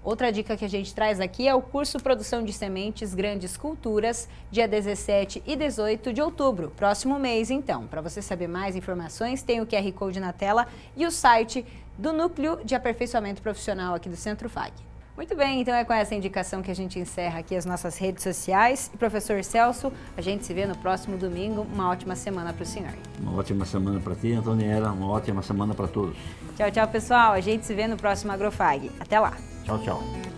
Outra dica que a gente traz aqui é o curso Produção de Sementes Grandes Culturas, dia 17 e 18 de outubro, próximo mês então. Para você saber mais informações, tem o QR Code na tela e o site do Núcleo de Aperfeiçoamento Profissional aqui do Centro FAG. Muito bem, então é com essa indicação que a gente encerra aqui as nossas redes sociais. E professor Celso, a gente se vê no próximo domingo. Uma ótima semana para o senhor. Uma ótima semana para ti, Antoniela. Uma ótima semana para todos. Tchau, tchau, pessoal. A gente se vê no próximo Agrofag. Até lá. Tchau, tchau.